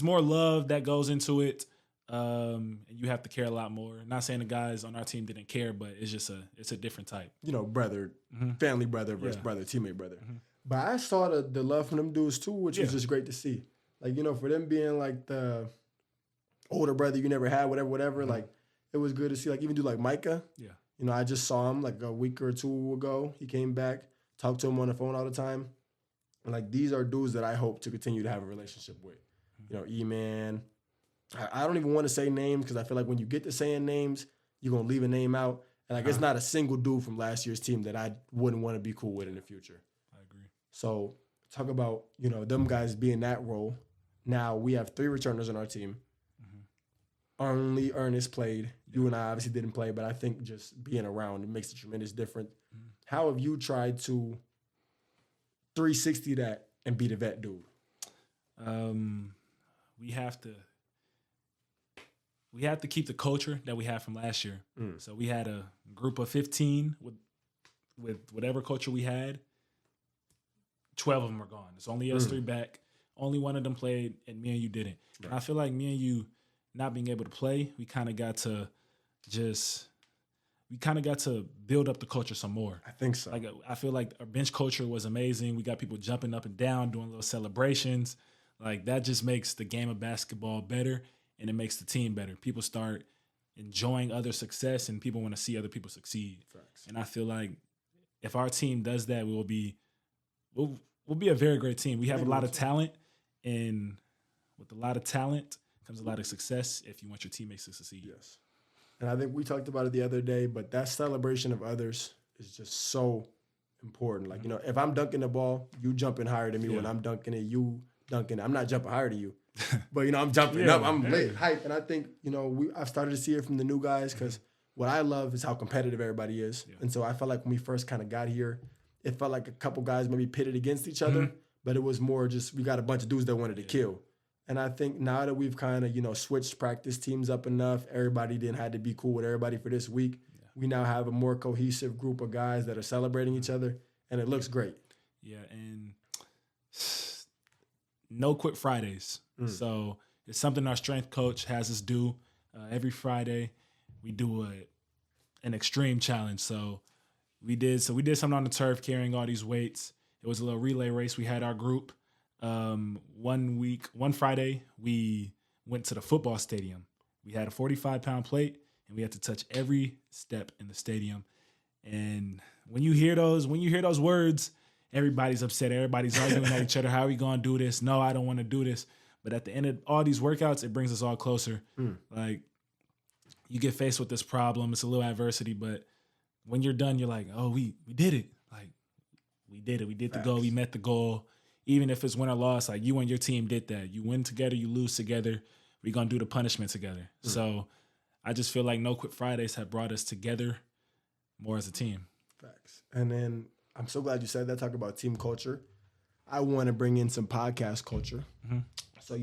more love that goes into it. And you have to care a lot more. Not saying the guys on our team didn't care, but it's a different type. You know, brother, family brother versus brother, teammate brother. But I saw the love from them dudes too, which was just great to see. Like, you know, for them being like the older brother you never had, whatever, like it was good to see. Like even do like Micah. Yeah. You know, I just saw him like a week or two ago. He came back, talked to him on the phone all the time. And like these are dudes that I hope to continue to have a relationship with. You know, E-Man. I don't even want to say names because I feel like when you get to saying names, you're going to leave a name out. And like it's not a single dude from last year's team that I wouldn't want to be cool with in the future. I agree. So talk about, you know, them guys being that role. Now we have 3 returners on our team. Only Ernest played. You and I obviously didn't play, but I think just being around, it makes a tremendous difference. How have you tried to 360 that and be the vet dude? We have to keep the culture that we had from last year. So we had a group of 15 with whatever culture we had. 12 of them are gone. It's only us 3 back. Only one of them played, and me and you didn't. Right. And I feel like me and you not being able to play, we kind of got to build up the culture some more. I think so. Like I feel like our bench culture was amazing. We got people jumping up and down, doing little celebrations. Like that just makes the game of basketball better, and it makes the team better. People start enjoying other success, and people want to see other people succeed. Facts. And I feel like if our team does that, we'll be a very great team. We have a lot of talent, and with a lot of talent comes a lot of success if you want your teammates to succeed. Yes. And I think we talked about it the other day, but that celebration of others is just so important. Like, if I'm dunking the ball, you jumping higher than me. When I'm dunking it, you dunking it. I'm not jumping higher than you. But, I'm jumping up. I'm lit, hype. And I think, I've started to see it from the new guys because what I love is how competitive everybody is. Yeah. And so I felt like when we first kind of got here, it felt like a couple guys maybe pitted against each other, but it was more just we got a bunch of dudes that wanted to kill. And I think now that we've kind of, switched practice teams up enough, everybody didn't have to be cool with everybody for this week. Yeah. We now have a more cohesive group of guys that are celebrating each other, and it looks great. Yeah, and no quit Fridays. So it's something our strength coach has us do every Friday. We do an extreme challenge. So we did something on the turf, carrying all these weights. It was a little relay race. We had our group. One Friday, we went to the football stadium. We had a 45-pound plate, and we had to touch every step in the stadium. And when you hear those words, everybody's upset. Everybody's arguing at each other. How are we going to do this? No, I don't want to do this. But at the end of all these workouts, it brings us all closer. Like, you get faced with this problem. It's a little adversity, but when you're done, you're like, oh, we did it. Like, we did it. We did the goal. We met the goal. Even if it's win or loss, like you and your team did that. You win together, you lose together. We're going to do the punishment together. So I just feel like No Quit Fridays have brought us together more as a team. Facts. And then I'm so glad you said that. Talk about team culture. I want to bring in some podcast culture. So,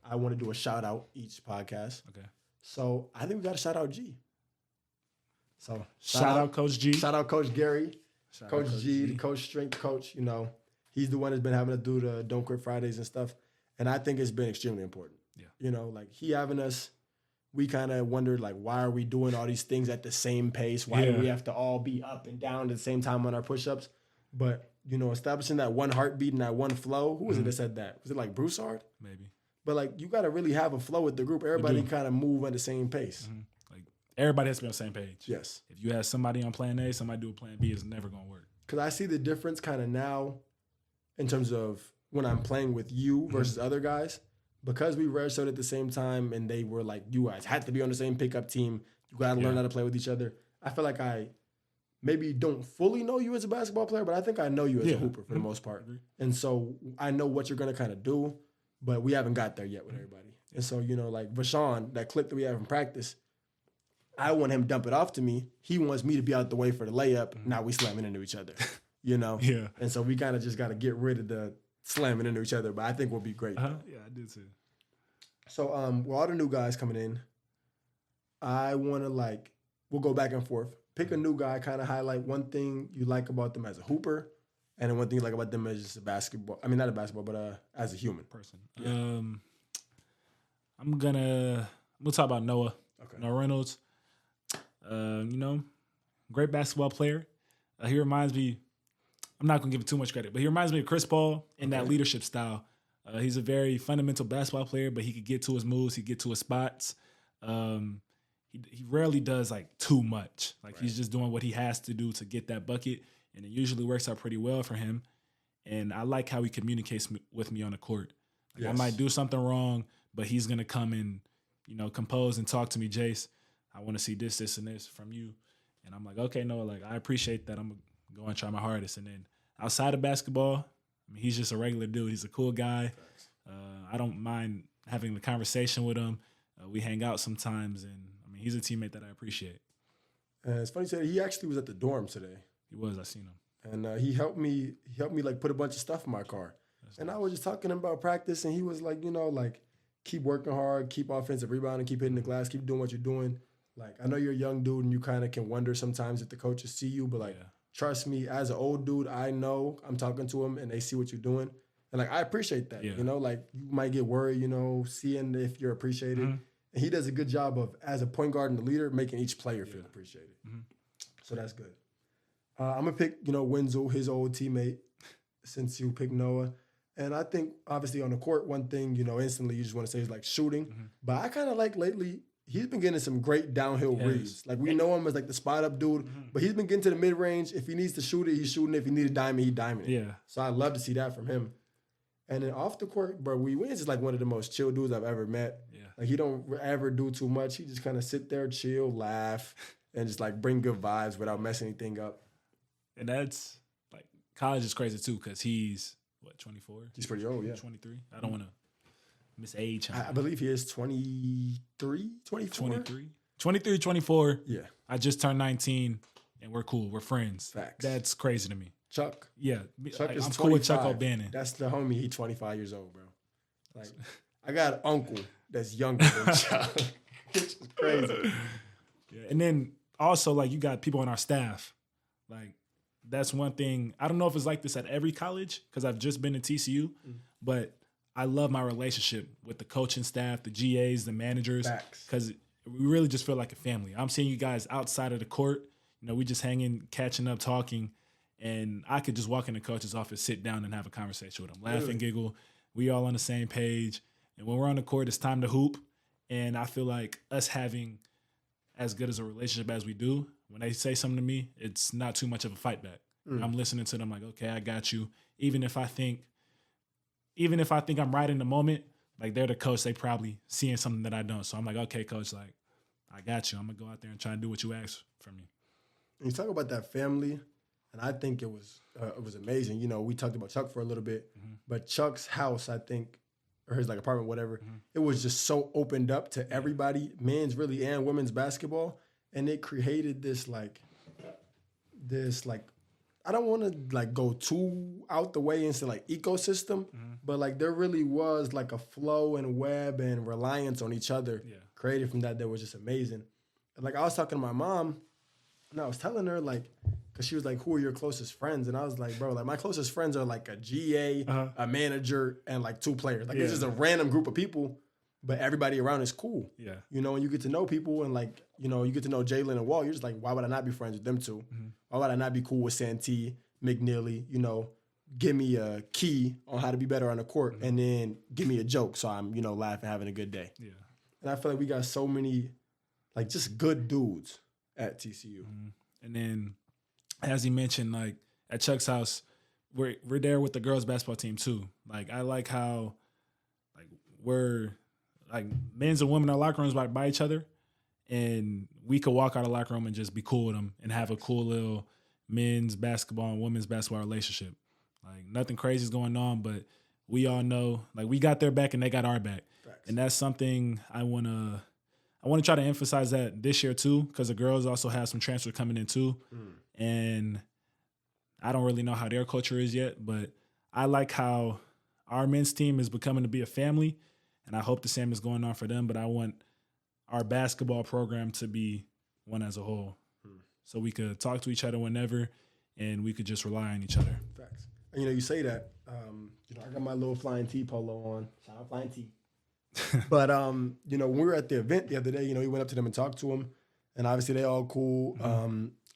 I want to do a shout out each podcast. Okay. So I think we got to shout out G. So shout out Coach G. Shout out Coach Gary. Coach G, the coach strength coach, he's the one that's been having to do the Don't Quit Fridays and stuff. And I think it's been extremely important. Yeah. Like he having us, we kind of wondered, like, why are we doing all these things at the same pace? Why do we have to all be up and down at the same time on our push-ups? But, establishing that one heartbeat and that one flow. Who was it that said that? Was it like Broussard? Maybe. But, like, you got to really have a flow with the group. Everybody kind of move at the same pace. Like, everybody has to be on the same page. Yes. If you have somebody on plan A, somebody do a plan B, it's never going to work. Because I see the difference kind of now in terms of when I'm playing with you versus other guys. Because we redshirted at the same time and they were like, you guys had to be on the same pickup team. You got to learn how to play with each other. I feel like I maybe don't fully know you as a basketball player, but I think I know you as a hooper for the most part. And so I know what you're going to kind of do, but we haven't got there yet with everybody. And so, like Vashawn, that clip that we have in practice, I want him to dump it off to me. He wants me to be out the way for the layup. Now we slamming into each other, Yeah. And so we kind of just got to get rid of the slamming into each other, but I think we'll be great. Yeah, I do too. So with all the new guys coming in, I want to we'll go back and forth. Pick a new guy, kind of highlight one thing you like about them as a hooper, and then one thing you like about them as just a basketball. I mean, not a basketball, but as a human person. Yeah. We'll talk about Noah. Okay. Noah Reynolds. Great basketball player. He reminds me. I'm not gonna give him too much credit, but he reminds me of Chris Paul in that leadership style. He's a very fundamental basketball player, but he could get to his moves, he could get to his spots. He rarely does too much. He's just doing what he has to do to get that bucket, and it usually works out pretty well for him. And I like how he communicates with me on the court. I might do something wrong, but he's gonna come and compose and talk to me. Jace, I want to see this, this, and this from you. And I'm like, okay, no, I appreciate that. I'm gonna go and try my hardest. And then outside of basketball, he's just a regular dude. He's a cool guy. I don't mind having the conversation with him. We hang out sometimes, and he's a teammate that I appreciate. It's funny you said he actually was at the dorms today. He was. I seen him, and he helped me. He helped me put a bunch of stuff in my car. That's nice. I was just talking to him about practice, and he was like, keep working hard, keep offensive rebounding, keep hitting the glass, keep doing what you're doing. I know you're a young dude, and you kind of can wonder sometimes if the coaches see you, but trust me, as an old dude, I know I'm talking to him, and they see what you're doing. And I appreciate that, you might get worried, seeing if you're appreciated. And he does a good job of, as a point guard and the leader, making each player feel appreciated. So that's good. I'm going to pick, Wenzel, his old teammate, since you picked Noah. And I think, obviously, on the court, one thing, instantly you just want to say is shooting. But I kind of lately, he's been getting some great downhill reads. We know him as the spot-up dude, but he's been getting to the mid-range. If he needs to shoot it, he's shooting it. If he needs a diamond, he's diming it. Yeah. So I love to see that from him. And then off the court, bro, Wins is one of the most chill dudes I've ever met. Yeah. He don't ever do too much. He just kind of sit there, chill, laugh, and just bring good vibes without messing anything up. And that's college is crazy too because he's, 24? He's pretty old, yeah. 23? I don't want to misage him. I believe he is 23, 24? 23, 24. Yeah. I just turned 19, and we're cool. We're friends. Facts. That's crazy to me. Chuck. Yeah. Chuck is I'm 25. cool with Chuck O'Bannon. That's the homie. He's 25 years old, bro. Like, I got an uncle that's younger than Chuck, which is crazy. Yeah. And then also, like, you got people on our staff. Like, that's one thing. I don't know if it's like this at every college because I've just been to TCU, but I love my relationship with the coaching staff, the GAs, the managers, because we really just feel like a family. I'm seeing you guys outside of the court. You know, we just hanging, catching up, talking, and I could just walk in the coach's office, sit down, and have a conversation with them, laugh and giggle. We all on the same page. And when we're on the court, it's time to hoop. And I feel like us having as good as a relationship as we do, when they say something to me, it's not too much of a fight back. I'm listening to them like, okay, I got you. Even if I think I'm right in the moment, like they're the coach, they probably seeing something that I don't. So I'm like, okay, coach, like I got you. I'm gonna go out there and try and do what you asked from me. And you talk about that family, and I think it was amazing. You know, we talked about Chuck for a little bit, but Chuck's house, I think, or his like apartment, whatever, it was just so opened up to everybody, men's really and women's basketball, and it created this I don't want to like go too out the way into like ecosystem, but like there really was like a flow and web and reliance on each other created from that was just amazing. And like I was talking to my mom, and I was telling her like, because she was like, "Who are your closest friends?" And I was like, "Bro, like my closest friends are like a GA, a manager, and like 2 players. Like it's just a random group of people." But everybody around is cool. Yeah. You know, and you get to know people and like, you know, you get to know Jalen and Wall. You're just like, why would I not be friends with them two? Why would I not be cool with Santee, McNeely? You know, give me a key on how to be better on the court and then give me a joke so I'm, you know, laughing, having a good day. Yeah. And I feel like we got so many, like, just good dudes at TCU. And then, as he mentioned, like, at Chuck's house, we're there with the girls' basketball team, too. Like, I like how, like, we're – like men's and women in our locker rooms by each other, and we could walk out of the locker room and just be cool with them and have a cool little men's basketball and women's basketball relationship. Like nothing crazy is going on, but we all know like we got their back and they got our back. Facts. And that's something I want to try to emphasize that this year too, because the girls also have some transfer coming in too. And I don't really know how their culture is yet, but I like how our men's team is becoming to be a family. And I hope the same is going on for them, but I want our basketball program to be one as a whole. So we could talk to each other whenever, and we could just rely on each other. Facts. And, you know, you say that. You know, I got my little Flying T polo on. Shout out Flying T. But, you know, when we were at the event the other day, you know, we went up to them and talked to them. And obviously they all cool.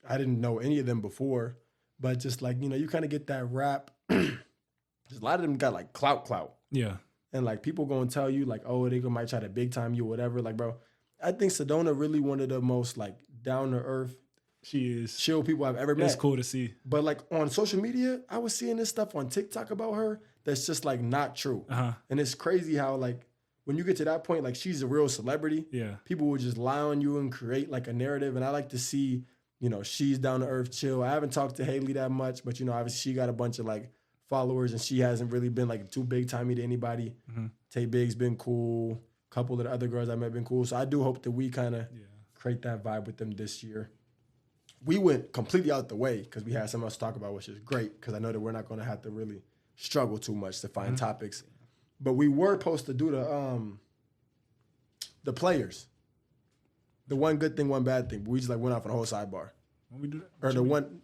I didn't know any of them before. But just like, you know, you kind of get that rap. Just a lot of them got like clout. Yeah. And, like, people going to tell you, like, oh, they might try to big-time you or whatever. Like, bro, I think Sedona really one of the most, like, down-to-earth, chill people I've ever met. It's cool to see. But, like, on social media, I was seeing this stuff on TikTok about her that's just, like, not true. And it's crazy how, like, when you get to that point, like, she's a real celebrity. Yeah. People will just lie on you and create, like, a narrative. And I like to see, you know, she's down-to-earth, chill. I haven't talked to Haley that much, but, you know, obviously she got a bunch of, like, followers, and she hasn't really been like too big timey to anybody. Tay Big's been cool. A couple of the other girls I met been cool. So I do hope that we kind of create that vibe with them this year. We went completely out the way because we had something else to talk about, which is great because I know that we're not going to have to really struggle too much to find topics. But we were supposed to do the players. The one good thing, one bad thing. But we just like went off on a whole sidebar. When we do that? Or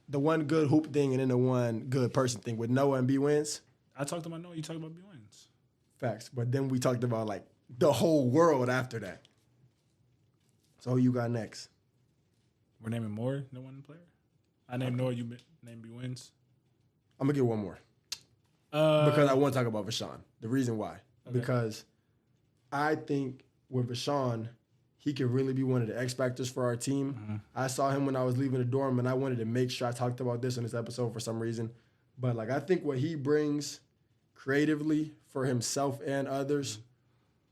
the one good hoop thing and then the one good person thing with Noah and B Wins. I talked about Noah, you talked about B Wins. Facts. But then we talked about like the whole world after that. So who you got next? We're naming more than one player? I named Noah, you named B Wins. I'm gonna get one more. Because I want to talk about Vashawn. The reason why. Okay. Because I think with Vashawn, he could really be one of the X factors for our team. I saw him when I was leaving the dorm, and I wanted to make sure I talked about this in this episode for some reason. But, like, I think what he brings creatively for himself and others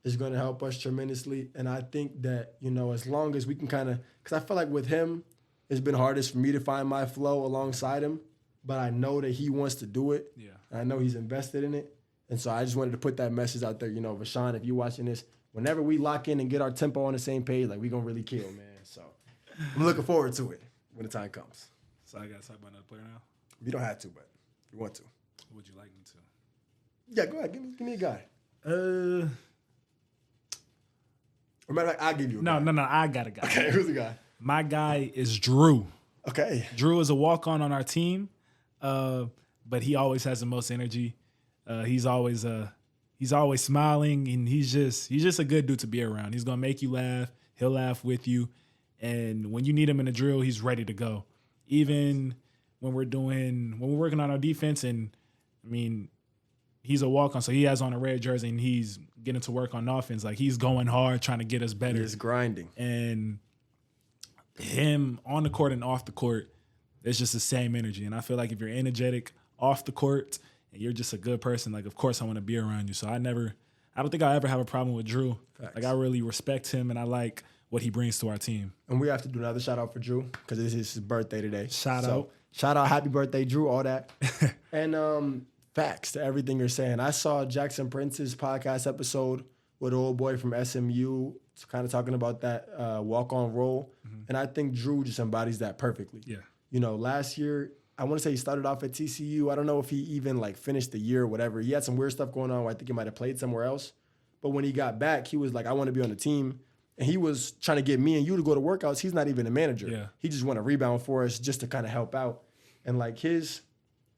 is going to help us tremendously. And I think that, you know, as long as we can kind of – because I feel like with him, it's been hardest for me to find my flow alongside him. but I know that he wants to do it. Yeah. I know he's invested in it. And so I just wanted to put that message out there. You know, Rashawn, if you're watching this, whenever we lock in and get our tempo on the same page, like, we going to really kill, man. So I'm looking forward to it when the time comes. So I got to talk about another player now? You don't have to, but if you want to. Would you like me to? Yeah, go ahead. Give me a guy. Or matter of fact, I'll give you a guy. No. I got a guy. Okay, who's the guy? My guy is Drew. Okay. Drew is a walk-on on our team, but he always has the most energy. He's always smiling, and he's just a good dude to be around. He's gonna make you laugh. He'll laugh with you, and when you need him in a drill, he's ready to go. Even when we're working on our defense, and I mean, he's a walk-on, so he has on a red jersey, and he's getting to work on offense. Like, he's going hard, trying to get us better. He's grinding, and him on the court and off the court, it's just the same energy. And I feel like if you're energetic off the court and you're just a good person, like, of course I want to be around you. So I don't think I'll ever have a problem with Drew. Facts. Like, I really respect him, and I like what he brings to our team. And we have to do another shout out for Drew because it's his birthday today. Shout out, happy birthday, Drew, all that. And facts to everything you're saying. I saw Jackson Prince's podcast episode with an old boy from SMU, kind of talking about that walk-on role. Mm-hmm. And I think Drew just embodies that perfectly. Yeah. You know, last year, I want to say he started off at TCU. I don't know if he even, like, finished the year or whatever. He had some weird stuff going on where I think he might have played somewhere else. But when he got back, he was like, I want to be on the team. And he was trying to get me and you to go to workouts. He's not even a manager. Yeah. He just want to rebound for us just to kind of help out. And, like, his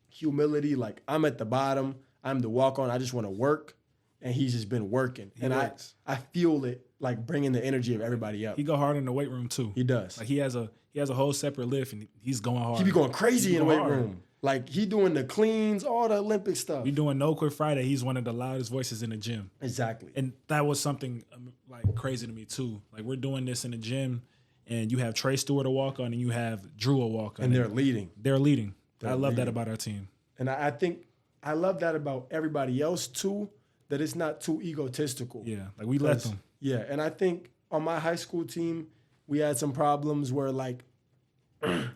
humility, like, I'm at the bottom. I'm the walk-on. I just want to work. And he's just been working. I feel it, like, bringing the energy of everybody up. He go hard in the weight room too. He does. Like, he has a whole separate lift, and he's going hard. He be going crazy in the weight room. Like, he doing the cleans, all the Olympic stuff. We doing No Quit Friday. He's one of the loudest voices in the gym. Exactly. And that was something, like, crazy to me too. Like, we're doing this in the gym, and you have Trey Stewart a walk on, and you have Drew a walk on. And they're leading. I love that about our team. And I think I love that about everybody else too, that it's not too egotistical. Yeah, like, we let them. Yeah, and I think on my high school team, we had some problems where, like,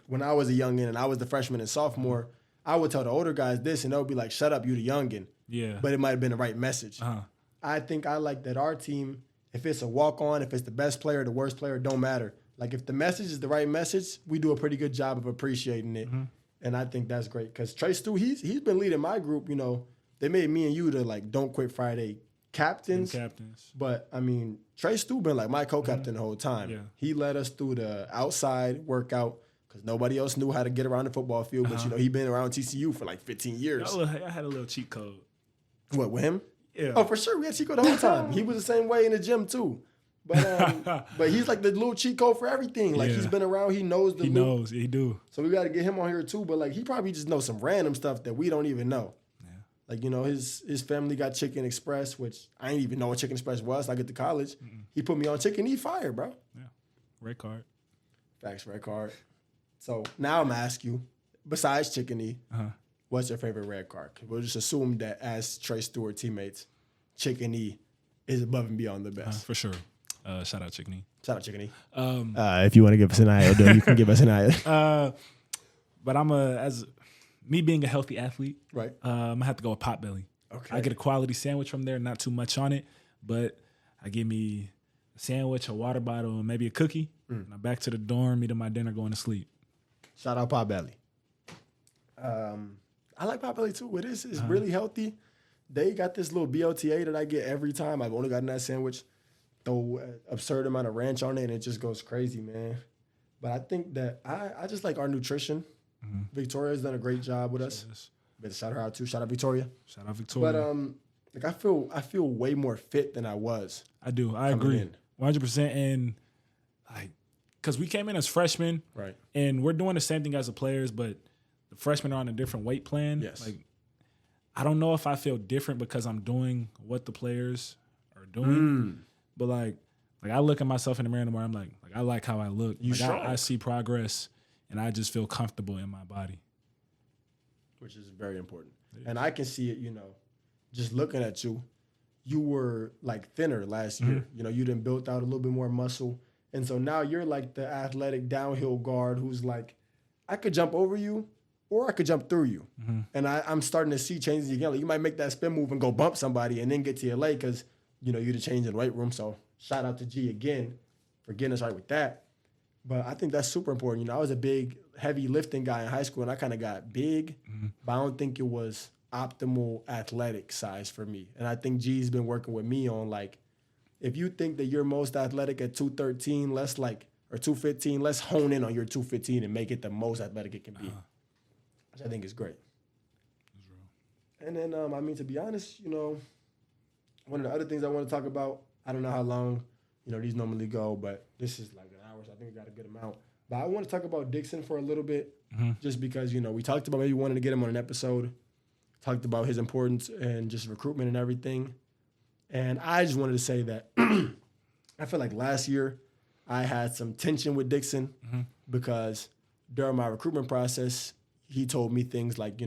when I was a youngin' and I was the freshman and sophomore, I would tell the older guys this, and they'll be like, shut up, you the youngin'. Yeah. But it might have been the right message. Uh-huh. I think I like that our team, if it's a walk-on, if it's the best player, the worst player, don't matter. Like, if the message is the right message, we do a pretty good job of appreciating it. Mm-hmm. And I think that's great. Because Trey Stu, he's been leading my group, you know. They made me and you the, like, Don't Quit Friday captains. But, I mean, Trey Stu been, like, my co-captain the whole time. Yeah. He led us through the outside workout because nobody else knew how to get around the football field. But, you know, he been around TCU for, like, 15 years. I had a little cheat code. What, with him? Yeah. Oh, for sure. We had cheat code the whole time. He was the same way in the gym, too. But he's like the little cheat code for everything. Like, he's been around. He knows the He loop. knows. He do. So we got to get him on here, too. But, like, he probably just knows some random stuff that we don't even know. Like, you know, his family got Chicken Express, which I didn't even know what Chicken Express was. I get to college. Mm-mm. He put me on Chicken E Fire, bro. Yeah. Red card. Facts, red card. So now I'm going to ask you, besides Chicken E, what's your favorite red card? We'll just assume that as Trey Stewart teammates, Chicken E is above and beyond the best. For sure. Shout out Chicken E. Shout out Chicken E. If you want to give us an eye, you can give us an eye. But me being a healthy athlete, right? I'm gonna have to go with Potbelly. Okay. I get a quality sandwich from there, not too much on it, but I give me a sandwich, a water bottle, and maybe a cookie. And I'm back to the dorm, eating my dinner, going to sleep. Shout out Potbelly. I like Potbelly too. It is really healthy. They got this little BLTA that I get every time. I've only gotten that sandwich. Throw an absurd amount of ranch on it, and it just goes crazy, man. But I think that I just like our nutrition. Mm-hmm. Victoria's done a great job with us. Yes. Better shout her out too. Shout out Victoria. Shout out Victoria. But like I feel way more fit than I was. I do. I agree. 100%. And like, because we came in as freshmen, right? And we're doing the same thing as the players, but the freshmen are on a different weight plan. Yes. Like, I don't know if I feel different because I'm doing what the players are doing, but like I look at myself in the mirror in the morning. I'm like I like how I look. I see progress. And I just feel comfortable in my body. Which is very important. And I can see it, you know, just looking at you. You were, like, thinner last year. You know, you done built out a little bit more muscle. And so now you're, like, the athletic downhill guard who's, like, I could jump over you, or I could jump through you. And I'm starting to see changes again. Like you might make that spin move and go bump somebody and then get to your leg because, you're the change in the weight room. So shout out to G again for getting us right with that. But I think that's super important. I was a big, heavy lifting guy in high school, and I kind of got big, but I don't think it was optimal athletic size for me. And I think G's been working with me on, like, if you think that you're most athletic at 213, or 215, let's hone in on your 215 and make it the most athletic it can be, which I think is great. And then, to be honest, one of the other things I want to talk about, I don't know how long, these normally go, but this is like an hour, so I think we got a good amount. But I want to talk about Dixon for a little bit, just because, we talked about maybe wanting to get him on an episode, talked about his importance and just recruitment and everything. And I just wanted to say that I feel like last year I had some tension with Dixon because during my recruitment process, he told me things like,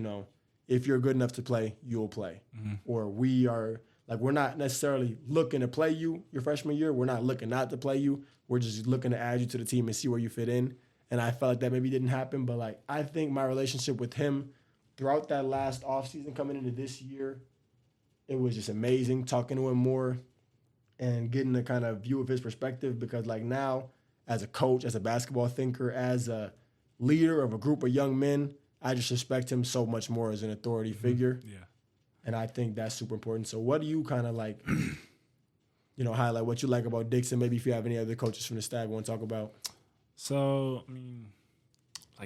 if you're good enough to play, you'll play. Or we're not necessarily looking to play you your freshman year. We're not looking not to play you. We're just looking to add you to the team and see where you fit in. And I felt like that maybe didn't happen. But, I think my relationship with him throughout that last offseason coming into this year, it was just amazing talking to him more and getting a kind of view of his perspective because, now, as a coach, as a basketball thinker, as a leader of a group of young men, I just respect him so much more as an authority figure. Yeah. And I think that's super important. So what do you kind of highlight what you like about Dixon? Maybe if you have any other coaches from the staff you want to talk about. So,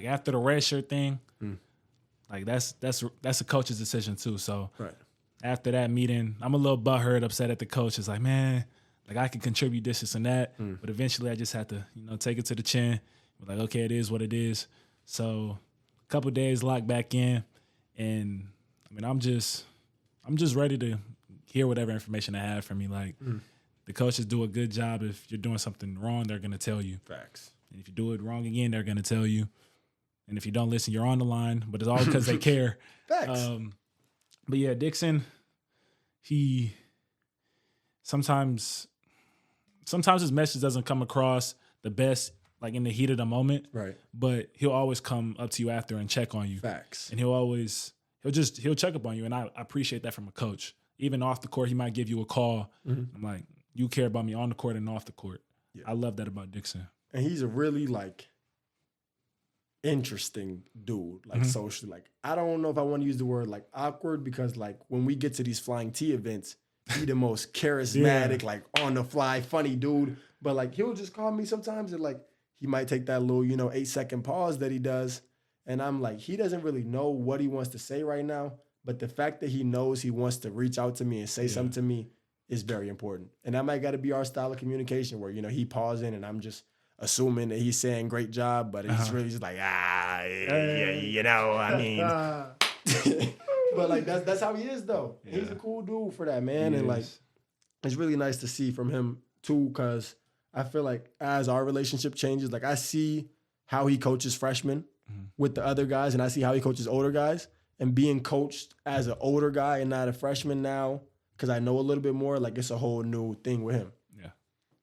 after the redshirt thing, that's a coach's decision too. So after that meeting, I'm a little butthurt, upset at the coach. It's like, man, I can contribute this and that. But eventually I just had to, take it to the chin. Like, okay, it is what it is. So a couple of days locked back in. And, I'm just ready to hear whatever information they have for me. The coaches do a good job. If you're doing something wrong, they're going to tell you. Facts. And if you do it wrong again, they're going to tell you. And if you don't listen, you're on the line. But it's all because they care. Facts. But yeah, Dixon, he sometimes his message doesn't come across the best, in the heat of the moment. Right. But he'll always come up to you after and check on you. Facts. And he'll check up on you. And I appreciate that from a coach. Even off the court, he might give you a call. I'm like, you care about me on the court and off the court. Yeah. I love that about Dixon. And he's a really, interesting dude, socially. I don't know if I want to use the word, awkward because, when we get to these Flying T events, he the most charismatic, on-the-fly, funny dude. But, he'll just call me sometimes and, he might take that little, 8-second pause that he does. And I'm like, he doesn't really know what he wants to say right now. But the fact that he knows he wants to reach out to me and say something to me is very important. And that might got to be our style of communication where, he pausing and I'm just assuming that he's saying great job, but he's really just like, But, that's how he is, though. Yeah. He's a cool dude for that, man. And, it's really nice to see from him, too, because I feel like as our relationship changes, I see how he coaches freshmen with the other guys, and I see how he coaches older guys. And being coached as an older guy and not a freshman now, because I know a little bit more, it's a whole new thing with him. Yeah.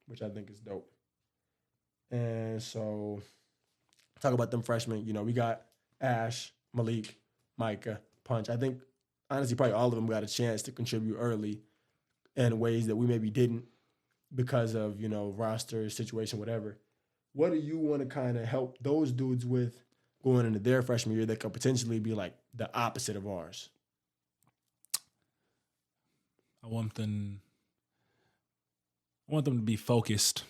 Which I think is dope. And so, talk about them freshmen. We got Ash, Malik, Micah, Punch. I think, honestly, probably all of them got a chance to contribute early in ways that we maybe didn't because of, roster, situation, whatever. What do you want to kind of help those dudes with going into their freshman year that could potentially be the opposite of ours? I want them to be focused.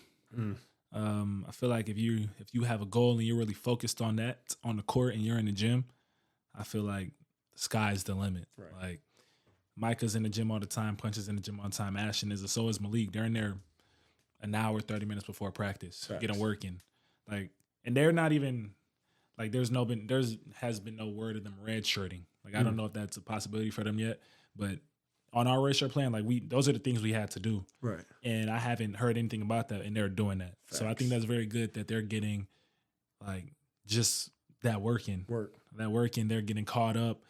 I feel like if you have a goal and you're really focused on that on the court and you're in the gym, I feel like the sky's the limit. Right. Micah's in the gym all the time, Punch is in the gym all the time, Ashton is, so is Malik. They're in there an hour, 30 minutes before practice, getting working. And they're not even there has been no word of them redshirting. I don't know if that's a possibility for them yet, but on our redshirt plan, those are the things we had to do. Right. And I haven't heard anything about that, and they're doing that. Facts. So I think that's very good that they're getting just that working. They're getting caught up,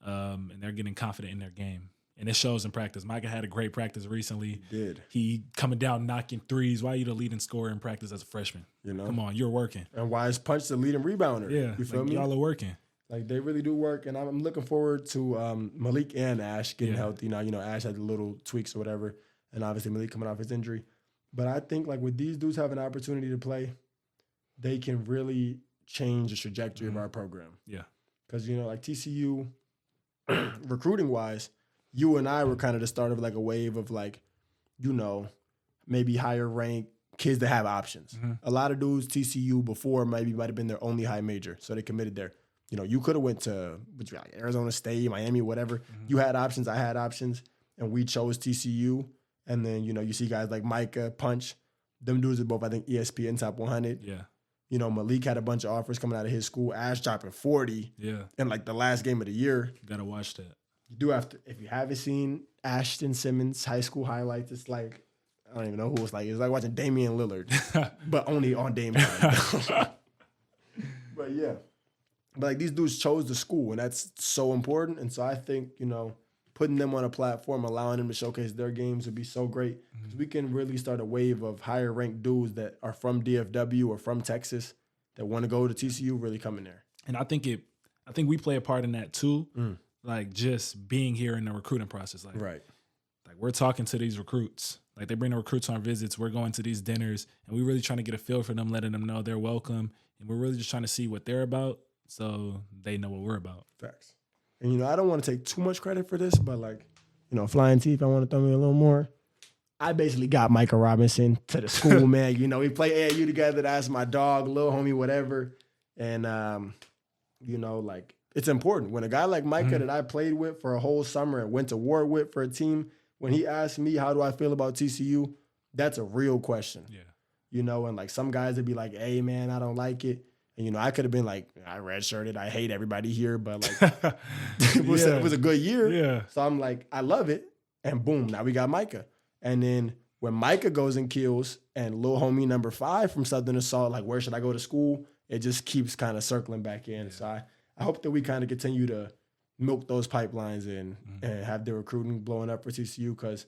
and they're getting confident in their game. And it shows in practice. Micah had a great practice recently. He did. He coming down knocking threes. Why are you the leading scorer in practice as a freshman? Come on, you're working. And why is Punch the leading rebounder? Yeah, you feel me? Y'all are working. Like they really do work, and I'm looking forward to Malik and Ash getting healthy. You know, Ash had the little tweaks or whatever, and obviously Malik coming off his injury. But I think like with these dudes having an opportunity to play, they can really change the trajectory of our program. Yeah, because you know, like TCU, recruiting wise, you and I were kind of the start of like a wave of like, you know, maybe higher rank kids that have options. A lot of dudes TCU before might have been their only high major, so they committed there. You know, you could have went to Arizona State, Miami, whatever. You had options, I had options, and we chose TCU. And then, you know, you see guys like Micah, Punch. Them dudes are both, I think, ESPN top 100. Yeah. You know, Malik had a bunch of offers coming out of his school. Ash dropping 40 in like the last game of the year. You got to watch that. You do have to, if you haven't seen Ashton Simmons high school highlights, it's like, I don't even know who it's like. It's like watching Damian Lillard, but only on Dame time. But yeah. But like these dudes chose the school, and that's so important. And so I think, you know, putting them on a platform, allowing them to showcase their games would be so great. Because we can really start a wave of higher ranked dudes that are from DFW or from Texas that want to go to TCU really coming there. And I think we play a part in that too. Like just being here in the recruiting process. Like, right. Like we're talking to these recruits. Like they bring the recruits on visits. We're going to these dinners, and we're really trying to get a feel for them, letting them know they're welcome. And we're really just trying to see what they're about so they know what we're about. Facts. And, you know, I don't want to take too much credit for this, but, like, you know, Flying Teeth, I want to throw me a little more. I basically got Micah Robinson to the school, man. You know, we play AAU together. That's my dog, little homie, whatever. And, you know, like, it's important. When a guy like Micah that I played with for a whole summer and went to war with for a team, when he asked me, how do I feel about TCU, that's a real question. Yeah. You know, and, like, some guys would be like, hey, man, I don't like it. And, you know, I could have been like, I redshirted. I hate everybody here. But, like, it was a good year. Yeah. So I'm like, I love it. And boom, now we got Micah. And then when Micah goes and kills and little homie number 5 from Southern Assault, like, where should I go to school? It just keeps kind of circling back in. Yeah. So I hope that we kind of continue to milk those pipelines and have the recruiting blowing up for TCU. Because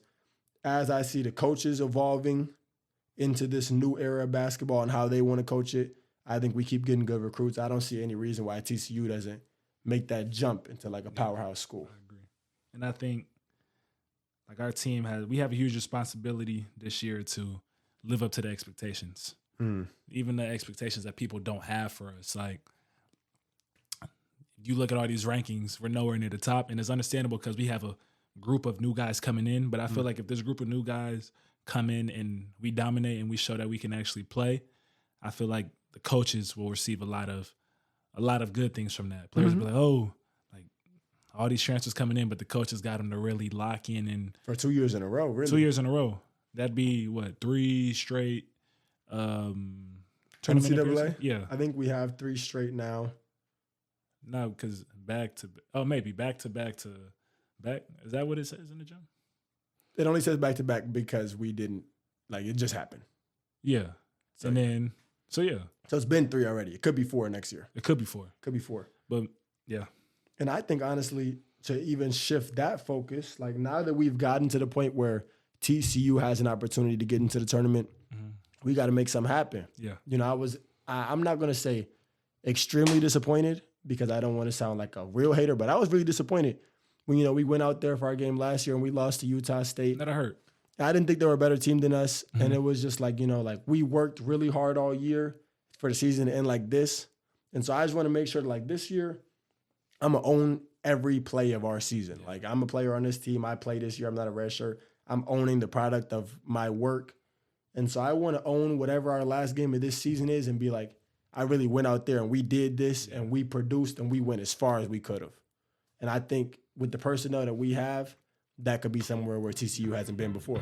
as I see the coaches evolving into this new era of basketball and how they want to coach it, I think we keep getting good recruits. I don't see any reason why TCU doesn't make that jump into like a powerhouse school. I agree. And I think like our team we have a huge responsibility this year to live up to the expectations. Even the expectations that people don't have for us. Like you look at all these rankings, we're nowhere near the top, and it's understandable because we have a group of new guys coming in. But I feel like if this group of new guys come in and we dominate and we show that we can actually play, I feel like the coaches will receive a lot of good things from that. Players will be like, oh, like all these transfers coming in, but the coaches got them to really lock in and for 2 years in a row, really. 2 years in a row. That'd be what, 3 straight tournament NCAA? appearances? Yeah. I think we have 3 straight now. No, because back to back. Is that what it says in the gym? It only says back to back because we didn't, like, it just happened. Yeah. So, and then, so yeah. So it's been 3 already. It could be 4 next year. It could be 4. Could be 4. But yeah. And I think, honestly, to even shift that focus, like now that we've gotten to the point where TCU has an opportunity to get into the tournament, we got to make something happen. Yeah. You know, I'm not going to say extremely disappointed because I don't want to sound like a real hater, but I was really disappointed when, you know, we went out there for our game last year and we lost to Utah State. That hurt. I didn't think they were a better team than us. And it was just like, you know, like we worked really hard all year for the season to end like this. And so I just want to make sure that, like, this year, I'm going to own every play of our season. Like, I'm a player on this team. I play this year. I'm not a red shirt. I'm owning the product of my work. And so I want to own whatever our last game of this season is and be like, I really went out there and we did this and we produced and we went as far as we could have. And I think with the personnel that we have, that could be somewhere where TCU hasn't been before.